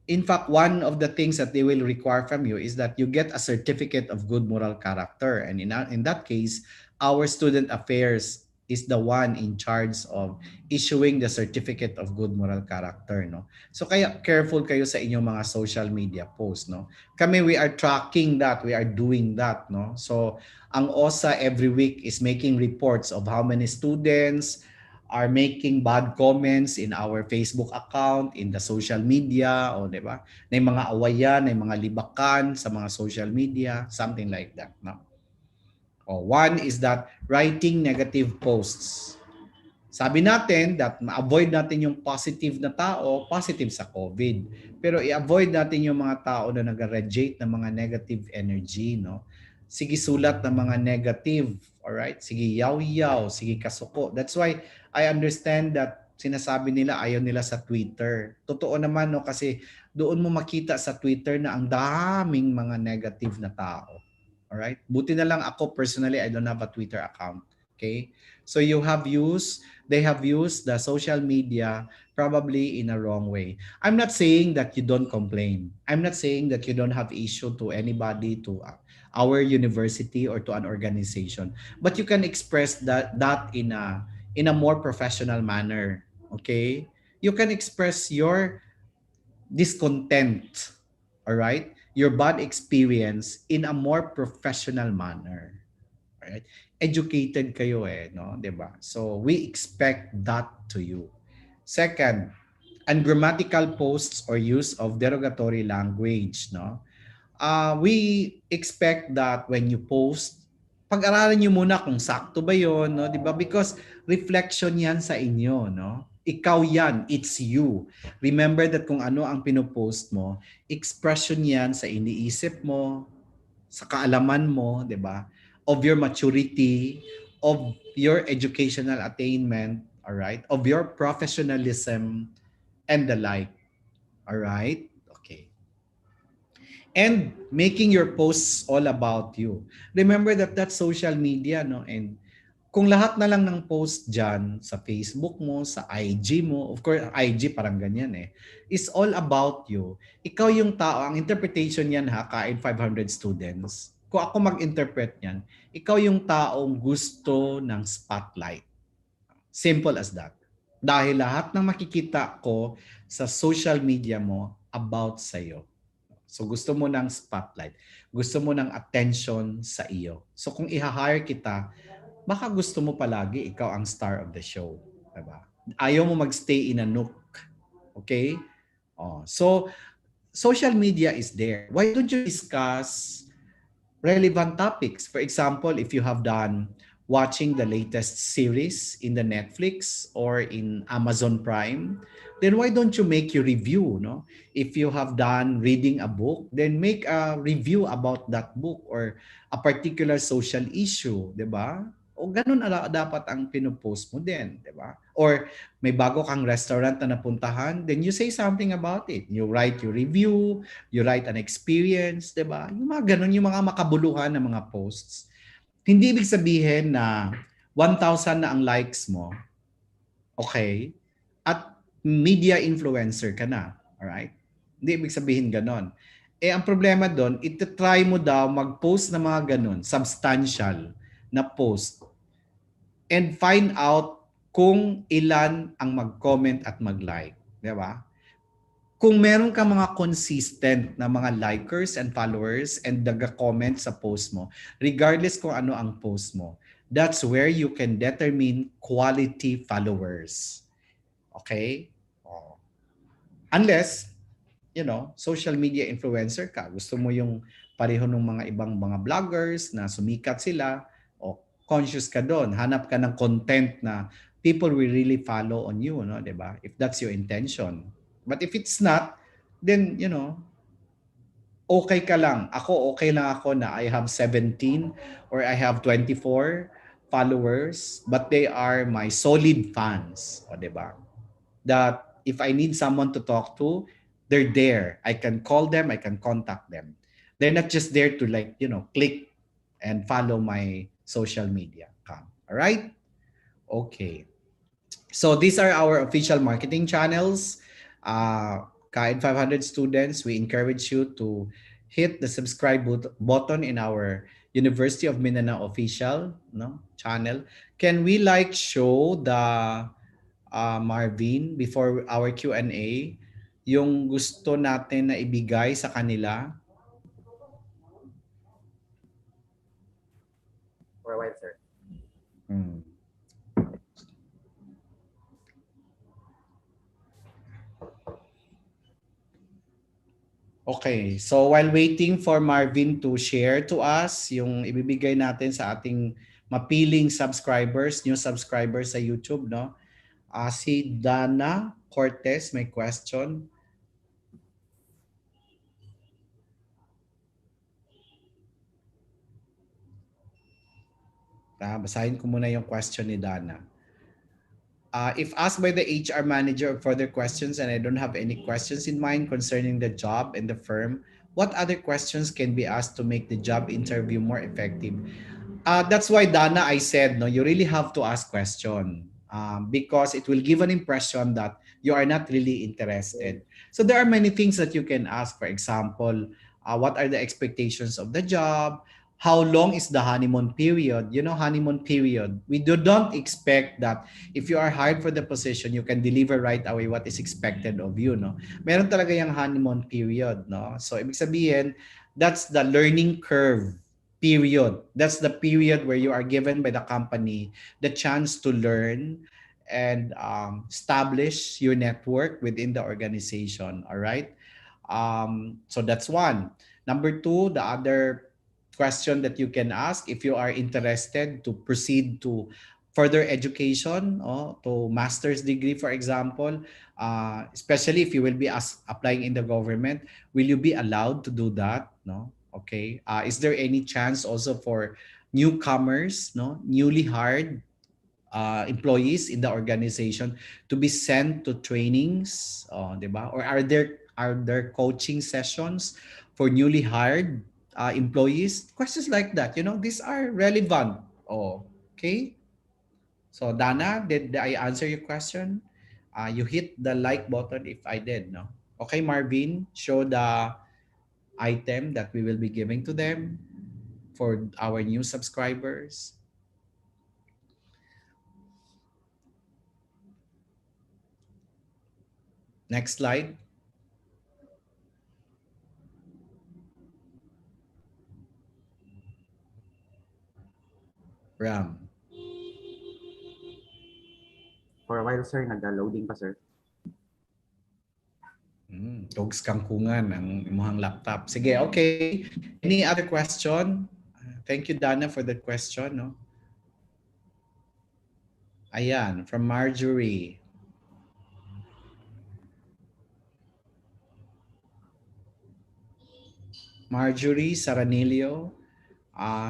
in fact, one of the things that they will require from you is that you get a certificate of good moral character. And in that case, our student affairs is the one in charge of issuing the certificate of good moral character, no? So kaya careful kayo sa inyong mga social media posts, no? Kami, we are tracking that, we are doing that, no? So ang OSA every week is making reports of how many students are making bad comments in our Facebook account, in the social media, o di ba? Na yung mga awayan, na yung mga libakan sa mga social media, something like that, no? One is that writing negative posts. Sabi natin that ma-avoid natin yung positive na tao, positive sa COVID. Pero i-avoid natin yung mga tao na nag-radiate ng mga negative energy, no? Sige sulat ng mga negative, alright? Sige yaw-yaw, sige kasuko. That's why I understand that sinasabi nila ayaw nila sa Twitter. Totoo naman, no? Kasi doon mo makita sa Twitter na ang daming mga negative na tao. Alright? Buti na lang ako personally, I don't have a Twitter account. Okay? So they have used the social media probably in a wrong way. I'm not saying that you don't complain. I'm not saying that you don't have issue to anybody, to our university or to an organization. But you can express that in a more professional manner. Okay? You can express your discontent, all right, your bad experience in a more professional manner. All right? Educated kayo no, 'di ba? So we expect that to you. Second, ungrammatical posts or use of derogatory language, no? We expect that when you post, pag-aralan niyo muna kung sakto ba 'yon, no, 'di ba? Because reflection 'yan sa inyo, no? Ikaw 'yan, it's you. Remember that kung ano ang pinopost mo, expression 'yan sa iniisip mo, sa kaalaman mo, 'di ba? Of your maturity, of your educational attainment, all right? Of your professionalism and the like. All right? Okay. And making your posts all about you. Remember that that's social media, no? And kung lahat na lang ng post dyan sa Facebook mo, sa IG mo, of course, IG parang ganyan eh, is all about you. Ikaw yung tao, ang interpretation yan ha, Caed 500 students. Kung ako mag-interpret yan, ikaw yung taong gusto ng spotlight. Simple as that. Dahil lahat ng makikita ko sa social media mo about sa'yo. So gusto mo ng spotlight. Gusto mo ng attention sa iyo. So kung i-hire kita, baka gusto mo palagi ikaw ang star of the show. Diba? Ayaw mo magstay in a nook. Okay? So social media is there. Why don't you discuss relevant topics? For example, if you have done watching the latest series in the Netflix or in Amazon Prime, then why don't you make your review, no? If you have done reading a book, then make a review about that book or a particular social issue, 'di ba? O ganun dapat ang pinopost mo din, 'di ba? Or may bago kang restaurant na napuntahan, then you say something about it. You write your review, you write an experience, 'di ba? Yung mga ganun, yung mga makabuluhan na mga posts. Hindi ibig sabihin na 1,000 na ang likes mo, okay? At media influencer ka na, alright? Hindi ibig sabihin ganon. Eh ang problema doon, iti-try mo daw mag-post na mga ganon, substantial na post, and find out kung ilan ang mag-comment at mag-like, di ba? Kung meron ka mga consistent na mga likers and followers and daga-comment sa post mo, regardless kung ano ang post mo, that's where you can determine quality followers. Okay? Unless, social media influencer ka. Gusto mo yung pareho ng mga ibang mga vloggers na sumikat sila, o conscious ka doon. Hanap ka ng content na people will really follow on you, no, 'di ba? If that's your intention. But if it's not, then, okay ka lang. Okay lang ako na I have 17 or I have 24 followers, but they are my solid fans. O, diba? That if I need someone to talk to, they're there. I can call them, I can contact them. They're not just there to click and follow my social media account. All right? Okay. So these are our official marketing channels. Caed 500 students, we encourage you to hit the subscribe button in our University of Mindanao official channel. Can we show the Marvin before our Q&A yung gusto natin na ibigay sa kanila? For a while, sir. Okay, so while waiting for Marvin to share to us yung ibibigay natin sa ating mapiling subscribers, new subscribers sa YouTube, no? Si Dana Cortez may question. Basahin ko muna yung question ni Dana. If asked by the HR manager of further questions and I don't have any questions in mind concerning the job and the firm, what other questions can be asked to make the job interview more effective? That's why, Dana, I said, no, you really have to ask question because it will give an impression that you are not really interested. So there are many things that you can ask. For example, what are the expectations of the job? How long is the honeymoon period? Honeymoon period. We don't expect that if you are hired for the position, you can deliver right away what is expected of you, no? Meron talaga yung honeymoon period, no? So, ibig sabihin, that's the learning curve period. That's the period where you are given by the company the chance to learn and establish your network within the organization, all right? So that's one. Number two, the other question that you can ask if you are interested to proceed to further education, to master's degree, for example, especially if you will be applying in the government, will you be allowed to do that? No? Okay. Is there any chance also for newcomers, newly hired employees in the organization to be sent to trainings, 'di ba? Or are there Are there coaching sessions for newly hired employees? Questions like that, these are relevant. Oh, okay. So Dana, did I answer your question? You hit the like button if I did, no? Okay, Marvin, show the item that we will be giving to them for our new subscribers. Next slide. Ram. For a while, sir, nag-loading pa, sir. Tugs kangkungan ang imuhang laptop. Sige, okay. Any other question? Thank you, Dana, for that question. No? Ayan, from Marjorie. Marjorie Saranilio.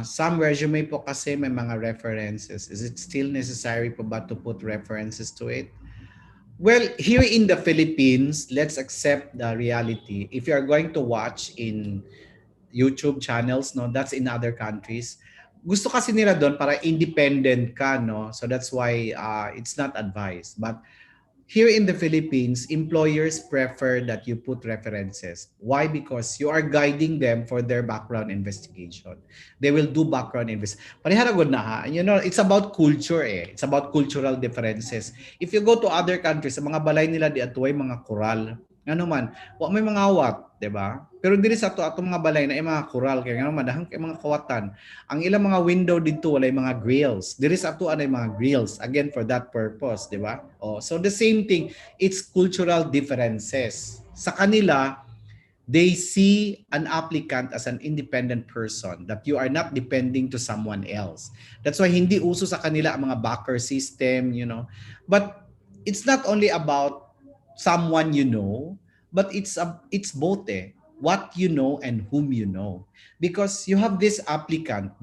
Some resume po kasi may mga references. Is it still necessary po ba to put references to it? Well, here in the Philippines, let's accept the reality. If you are going to watch in YouTube channels, no, that's in other countries. Gusto kasi nila doon para independent ka, no? So that's why it's not advised. But here in the Philippines, employers prefer that you put references. Why? Because you are guiding them for their background investigation. They will do background investigation. Pariharagod na ha. It's about culture eh. It's about cultural differences. If you go to other countries, sa mga balay nila di atuay mga koral. Ano man, wa may mga awat, 'di ba? Pero diri sa ato mga balay na mga koral kay nga madahang kay mga kawatan. Ang ilang mga window dito walay mga grills. Diri sa ato anay mga grills again for that purpose, 'di ba? Oh, so the same thing, it's cultural differences. Sa kanila, they see an applicant as an independent person, that you are not depending to someone else. That's why hindi uso sa kanila ang mga backer system, But it's not only about someone you know, but it's both eh. What you know and whom you know. Because you have this applicant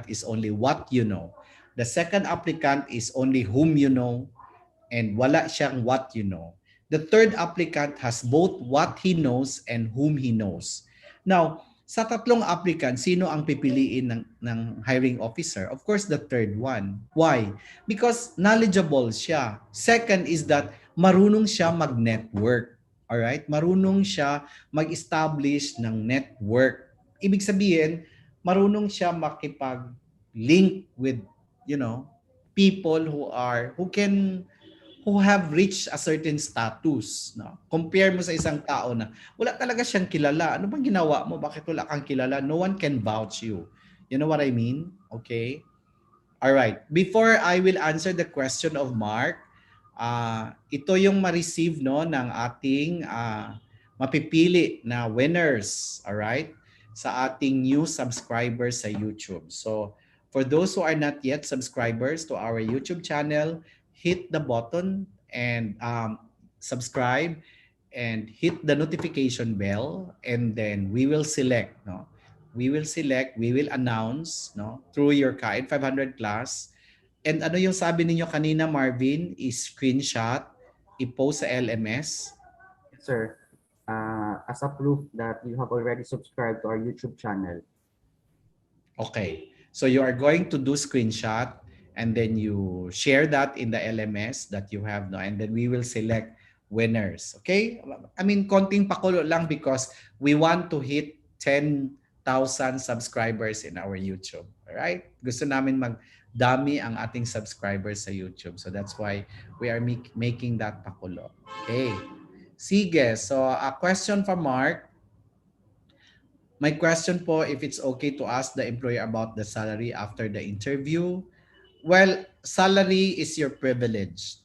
is only what you know. The second applicant is only whom you know, and wala siyang what you know. The third applicant has both what he knows and whom he knows. Now, sa tatlong applicant, sino ang pipiliin ng hiring officer? Of course, the third one. Why? Because knowledgeable siya. Second is that marunong siya mag-network. Alright? Marunong siya mag-establish ng network. Ibig sabihin, marunong siya makipag-link with, people who have reached a certain status. No? Compare mo sa isang tao na wala talaga siyang kilala. Ano bang ginawa mo? Bakit wala kang kilala? No one can vouch you. You know what I mean? Okay? All right. Before I will answer the question of Mark, ito yung ma-receive no, ng ating mapipili na winners. All right? Sa ating new subscribers sa YouTube. So, for those who are not yet subscribers to our YouTube channel, hit the button and subscribe and hit the notification bell, and then we will select, no? We will announce, no, through your Caed 500 class. And ano yung sabi ninyo kanina, Marvin, is screenshot, i-post sa LMS. Yes, sir. As a proof that you have already subscribed to our YouTube channel. Okay. So you are going to do screenshot, and then you share that in the LMS that you have, no? And then we will select winners. Okay? I mean, konting pakulo lang because we want to hit 10,000 subscribers in our YouTube. Alright? Gusto namin magdami ang ating subscribers sa YouTube. So that's why we are making that pakulo. Okay. Sige. So a question from Mark. My question po, if it's okay to ask the employer about the salary after the interview. Well, salary is your privilege.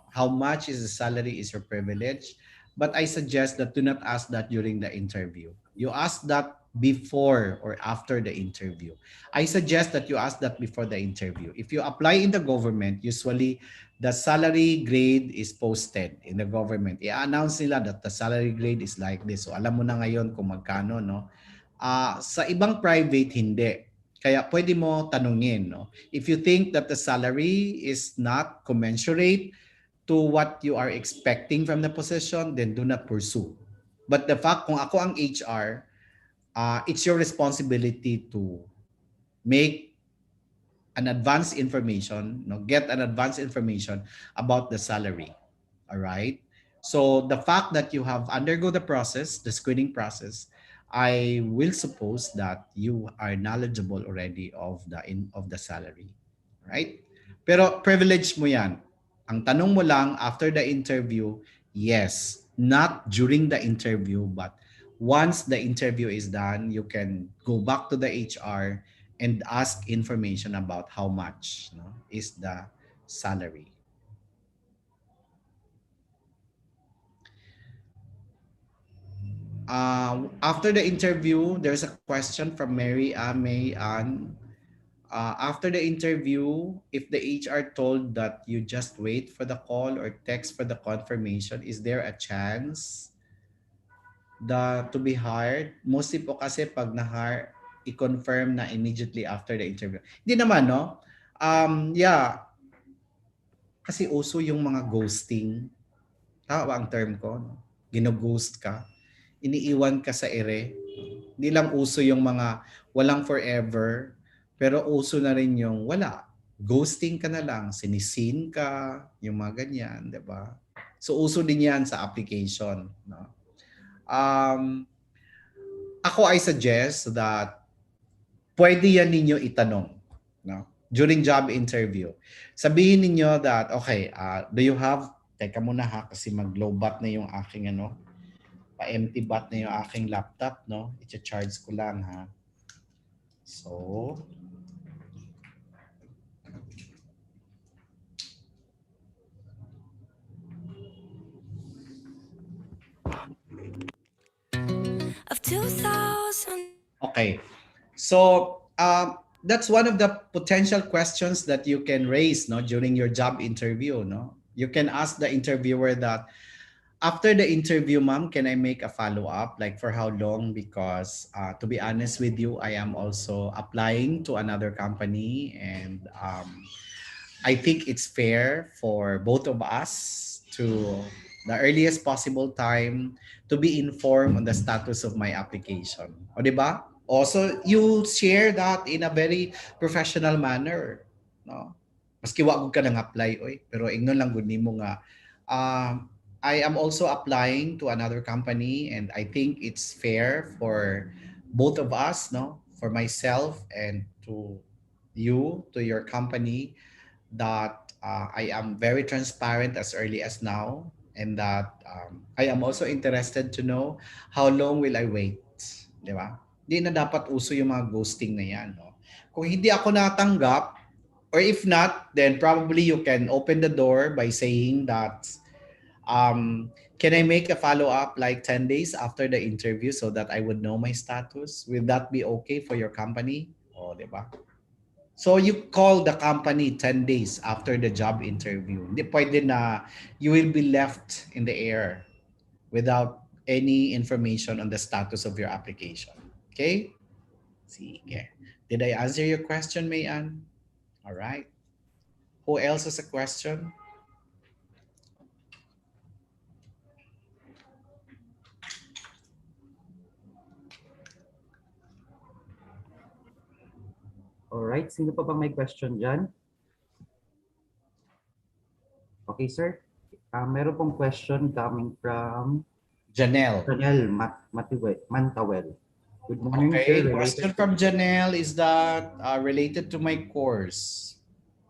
How much is the salary is your privilege. But I suggest that do not ask that during the interview. You ask that before or after the interview. I suggest that you ask that before the interview. If you apply in the government, usually the salary grade is posted in the government. I-announce nila that the salary grade is like this. So alam mo na ngayon kung magkano, no? Sa ibang private, hindi. Kaya pwede mo tanungin, no? If you think that the salary is not commensurate to what you are expecting from the position, then do not pursue. But the fact kung ako ang HR, it's your responsibility to make an advanced information, no, get an advanced information about the salary. All right. So the fact that you have undergo the process, the screening process, I will suppose that you are knowledgeable already of the salary, right? Pero privilege mo 'yan. Ang tanong mo lang after the interview, yes, not during the interview, but once the interview is done, you can go back to the HR and ask information about how much, no, is the salary. After the interview, there's a question from Mary May Ann. After the interview, if the HR told that you just wait for the call or text for the confirmation, is there a chance to be hired? Mostly po kasi pag na-hire, i-confirm na immediately after the interview. Hindi naman, no? Yeah, kasi uso yung mga ghosting. Tama ba ang term ko? No? Gino-ghost ka. Iniiwan ka sa ere. Hindi lang uso yung mga walang forever, pero uso na rin yung wala. Ghosting ka na lang, sinisin ka, yung mga ganyan, di ba? So uso din yan sa application. No? Ako I suggest that pwede yan ninyo itanong, no? During job interview. Sabihin ninyo that, okay, do you have, teka muna ha, kasi mag-low bat na yung aking pa-empty bat na yung aking laptop, no? I-charge ko lang ha. So, of 2000. okay. So, that's one of the potential questions that you can raise, no, during your job interview, no? You can ask the interviewer that, after the interview, ma'am, can I make a follow-up? Like for how long? Because to be honest with you, I am also applying to another company, and I think it's fair for both of us to the earliest possible time to be informed on the status of my application. O di ba? Also, you share that in a very professional manner, no? Maski wa gud ka nang apply oy, pero ingnon lang gud nimo nga I am also applying to another company, and I think it's fair for both of us, no? For myself and to you, to your company, that I am very transparent as early as now, and that I am also interested to know how long will I wait, di ba? Hindi na dapat uso yung mga ghosting na yan, no? Kung hindi ako natanggap, or if not, then probably you can open the door by saying that, can I make a follow-up like 10 days after the interview so that I would know my status? Will that be okay for your company? O, di ba? So you call the company 10 days after the job interview. Hindi pwede na you will be left in the air without any information on the status of your application. Okay? Sige. Did I answer your question, Mayan? All right. Who else has a question? Alright, sino pa bang may question dyan? Okay, sir. Meron pong question coming from Janelle. Janelle Mantawel. Good morning, Okay, sir. question from Janelle is that related to my course.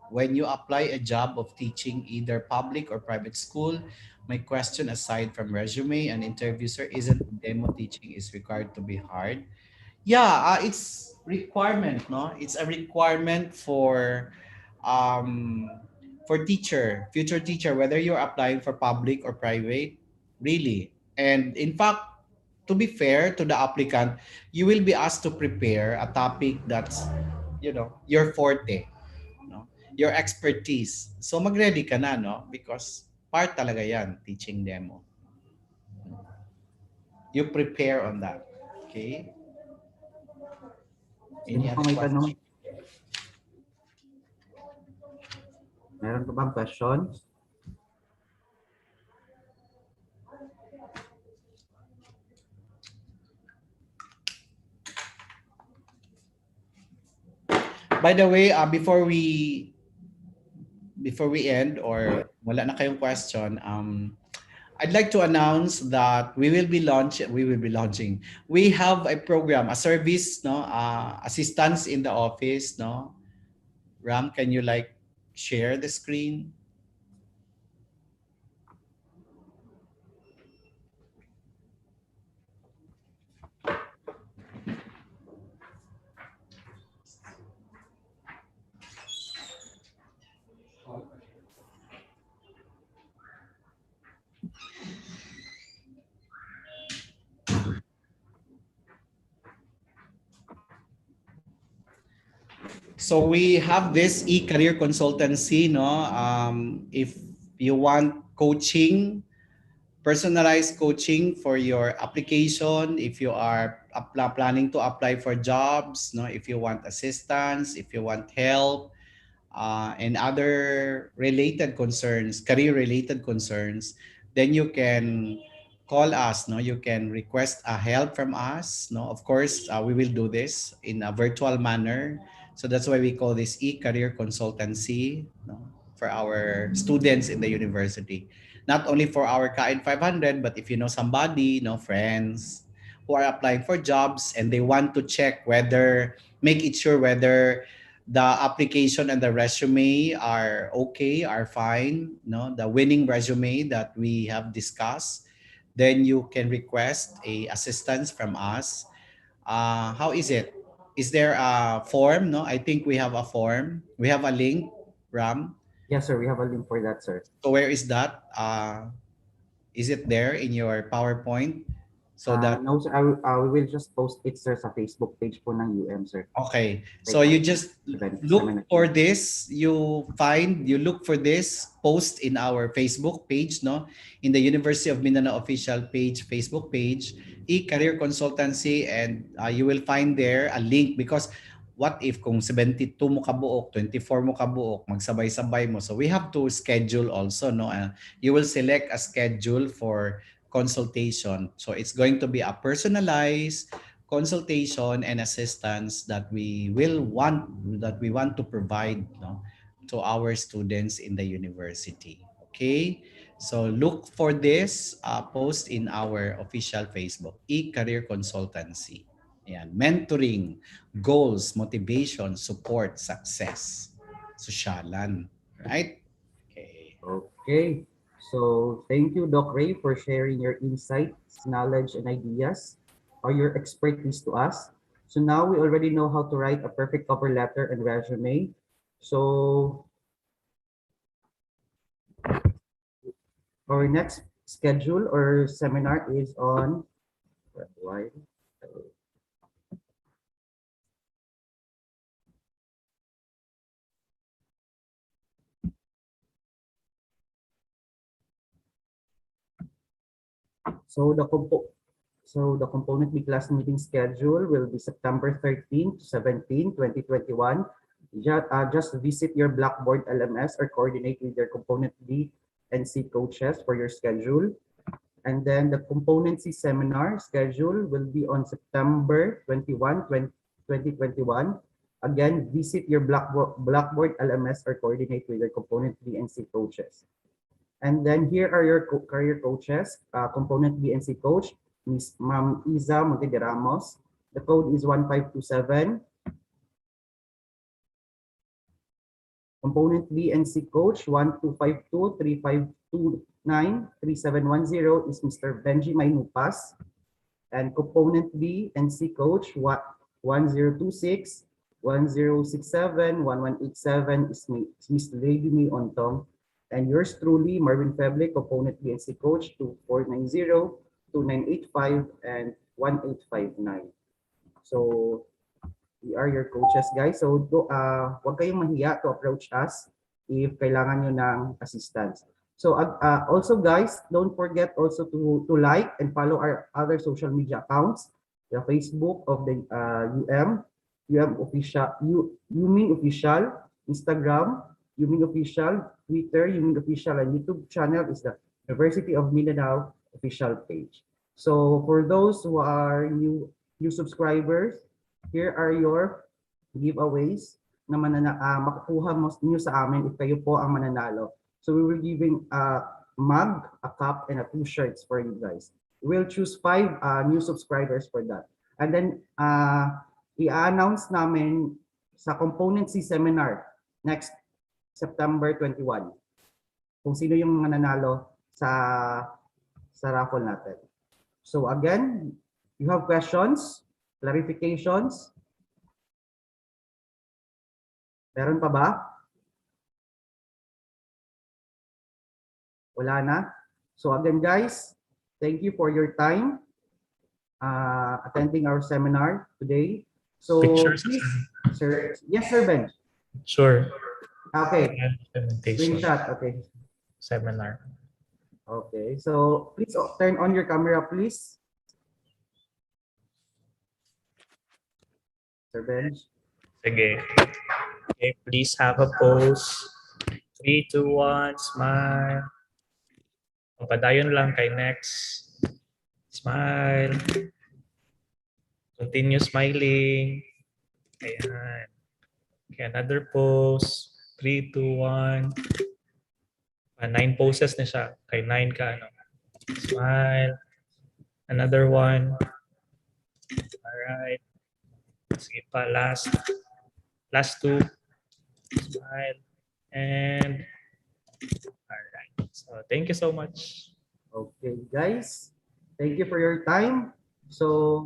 When you apply a job of teaching either public or private school, my question aside from resume and interview, sir, isn't demo teaching is required to be hard? Yeah, it's requirement, no? It's a requirement for future teacher, whether you're applying for public or private, really. And in fact, to be fair to the applicant, you will be asked to prepare a topic that's, your forte, no? Your expertise. So mag-ready ka na, no? Because part talaga yan, teaching demo. You prepare on that. Okay? Sino Any pa other may question? tanong? Meron pa bang questions? By the way, before we end or wala na kayong question, I'd like to announce that we will be launching. We have a program, a service, no, assistance in the office, no. Ram, can you like share the screen? So we have this e-career consultancy, no. If you want coaching, personalized coaching for your application, if you are planning to apply for jobs, no, if you want assistance, if you want help, and other related concerns, career related concerns, then you can call us, no, you can request a help from us, no. Of course, we will do this in a virtual manner, so that's why we call this e-career consultancy, no, for our students in the university, not only for our Caed 500, but if you know somebody, no, friends who are applying for jobs and they want to check whether, make it sure whether the application and the resume are okay, are fine, no, the winning resume that we have discussed, then you can request a assistance from us. How is it? Is there a form? No, I think we have a form. We have a link, Ram. Yes, sir. We have a link for that, sir. So where is that? Is it there in your PowerPoint? So that No, sir. We will just post it, sir, sa Facebook page po ng UM, sir. okay. So you just look for this, you look for this post in our Facebook page, no? In the University of Mindanao official page, Facebook page, e-career consultancy, and you will find there a link, because what if kung 72 mo kabuok, 24 mo kabuok, magsabay-sabay mo. So we have to schedule also, no? You will select a schedule for consultation. So it's going to be a personalized consultation and assistance that we want to provide, no, to our students in the university. Okay, so look for this post in our official Facebook, e-career consultancy. Ayan, mentoring, goals, motivation, support, success, sosyalan, right? Okay. Okay. So thank you, Doc Ray, for sharing your insights, knowledge, and ideas, or your expertise to us. So now we already know how to write a perfect cover letter and resume. So our next schedule or seminar is on why? So the component B class meeting schedule will be September 13 to 17, 2021. Just visit your Blackboard LMS or coordinate with your component B and C coaches for your schedule. And then the component C seminar schedule will be on September 21, 2021. Again, visit your Blackboard LMS or coordinate with your component B and C coaches. And then here are your career coaches, component B and C coach, Miss Ma'am Iza Monte Ramos. The code is 1527. Component B and C coach 1252-3529-3710 is Mr. Benji Maynupas. And component B and C coach 1026-1067-1187 is Miss Lady May Ontong. And yours truly, Marvin Feble, component B and C coach 2490-2985 and 1859. So we are your coaches, guys. So huwag kayong mahiya to approach us if kailangan nyo ng assistance. So also, guys, don't forget also to like and follow our other social media accounts, the Facebook of the UM official, UMIN official, Instagram, UMIN official, Twitter, UMIN official, and YouTube channel is the University of Mindanao official page. So for those who are new subscribers, here are your giveaways. na makukuha mo nyo sa amin if kayo po ang mananalo. So we will giving a mug, a cup, and 2 shirts for you guys. We'll choose 5 new subscribers for that. And then i-announce namin sa componency seminar next September 21 kung sino yung mananalo sa raffle natin. So again, you have questions, clarifications? Meron pa ba? Wala na? So again guys, thank you for your time attending our seminar today. So Pictures, please, sir. Yes, sir Ben. Sure. Okay. Implementation Screenshot. Okay. seminar. Okay. So please turn on your camera, please. Sir Ben. Sige. Okay, please have a pose. 3, 2, 1, smile. Padayon lang kay next. Smile. Continue smiling. Ayan. Okay, another pose. 3, 2, 1. 9 poses na siya. Kay 9 ka. Ano? Smile. Another one. Alright. Sige pa. Last 2. Smile. And alright. So thank you so much. Okay, guys. Thank you for your time. So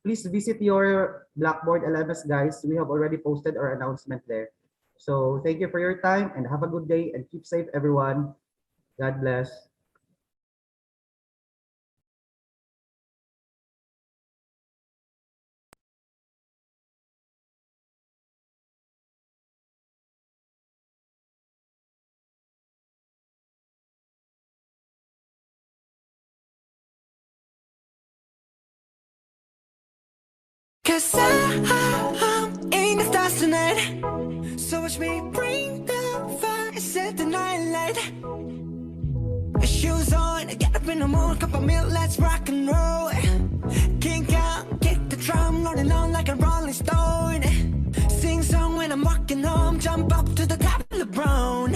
please visit your Blackboard LMS, guys. We have already posted our announcement there. So thank you for your time and have a good day and keep safe, everyone. God bless. Cause I'm in the stars tonight. So watch me bring the fire, set the night light. Shoes on, get up in the morning, cup of milk, let's rock and roll. Kink out, kick the drum, rolling on like a rolling stone. Sing song when I'm walking home, jump up to the top of the brown.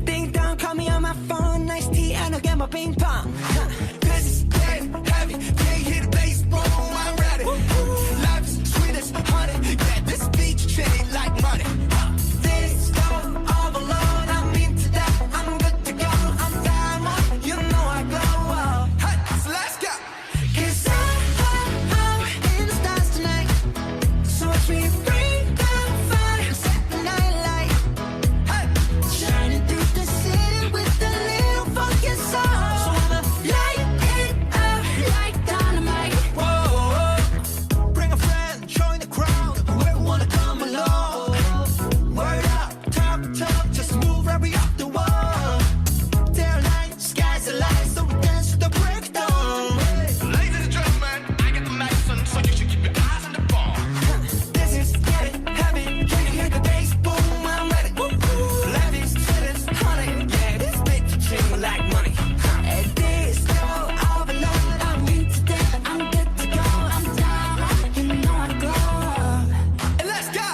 Ding dong, call me on my phone, nice tea and I'll get my ping pong. Cause it's dead heavy, can't hit the bass, boom, I'm ready. Life's sweet as honey, yeah, this beach chain like money. This go all alone, I'm into that, I'm good to go, I'm down, you know I go. Hey, so let's go. Cause I'm in the stars tonight, so watch me bring the fire, set the night light. Hey, shining through the city with a little funky soul. So I'ma light it up like dynamite. Whoa, bring a friend, join the crowd, whoever wanna come along. Word up, talk, just move right up the wall. Their light, sky's the light, so we dance to the break of dawn. Ladies and gentlemen, I get the license, so you should keep your eyes on the ball. This is getting heavy, can you hear the bass boom? I'm ready. Life is sweet as honey, yeah, this bitch ching like money. At this go all alone, I'm into that, I'm good to go, I'm down, you know how to go. And let's go.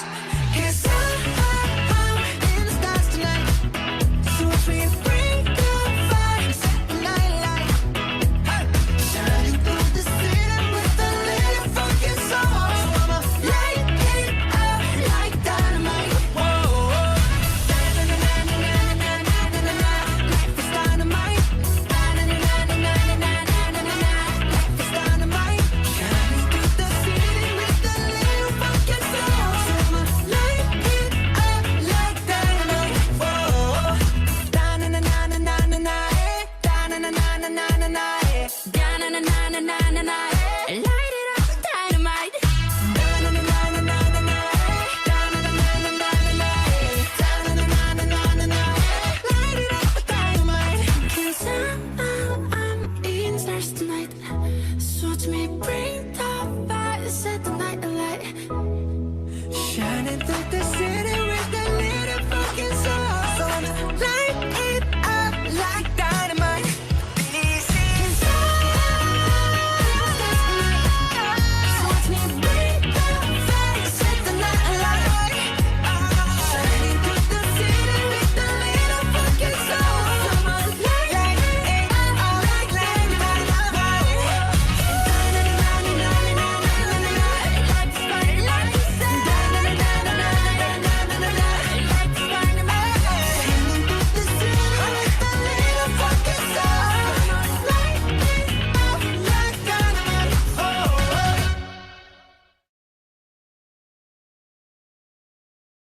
Cause I'm in the stars tonight, so watch me bring the fire, set the night light. Hey, shining through the city with a little funky soul. So I'ma light it up like dynamite. Whoa, na-na-na-na-na-na-na-na-na-na. Life is dynamite. Na-na-na-na-na-na-na-na-na-na. Life is dynamite. Shining through the city with a little funky soul. So I'ma light it up like dynamite. Whoa, da-na-na-na-na-na-na-na, eh. Da-na-na-na-na-na-na-na, eh. Da-na-na-na-na-na-na, eh. Light it up, dynamite. Da-na-na-na-na-na-na, eh. Da-na-na-na-na-na-na, eh. Da-na-na-na-na-na-na, eh. Light it up, dynamite. 'Cause I'm in the stars tonight. So watch me bring the fire, set the night alight. Shining through the city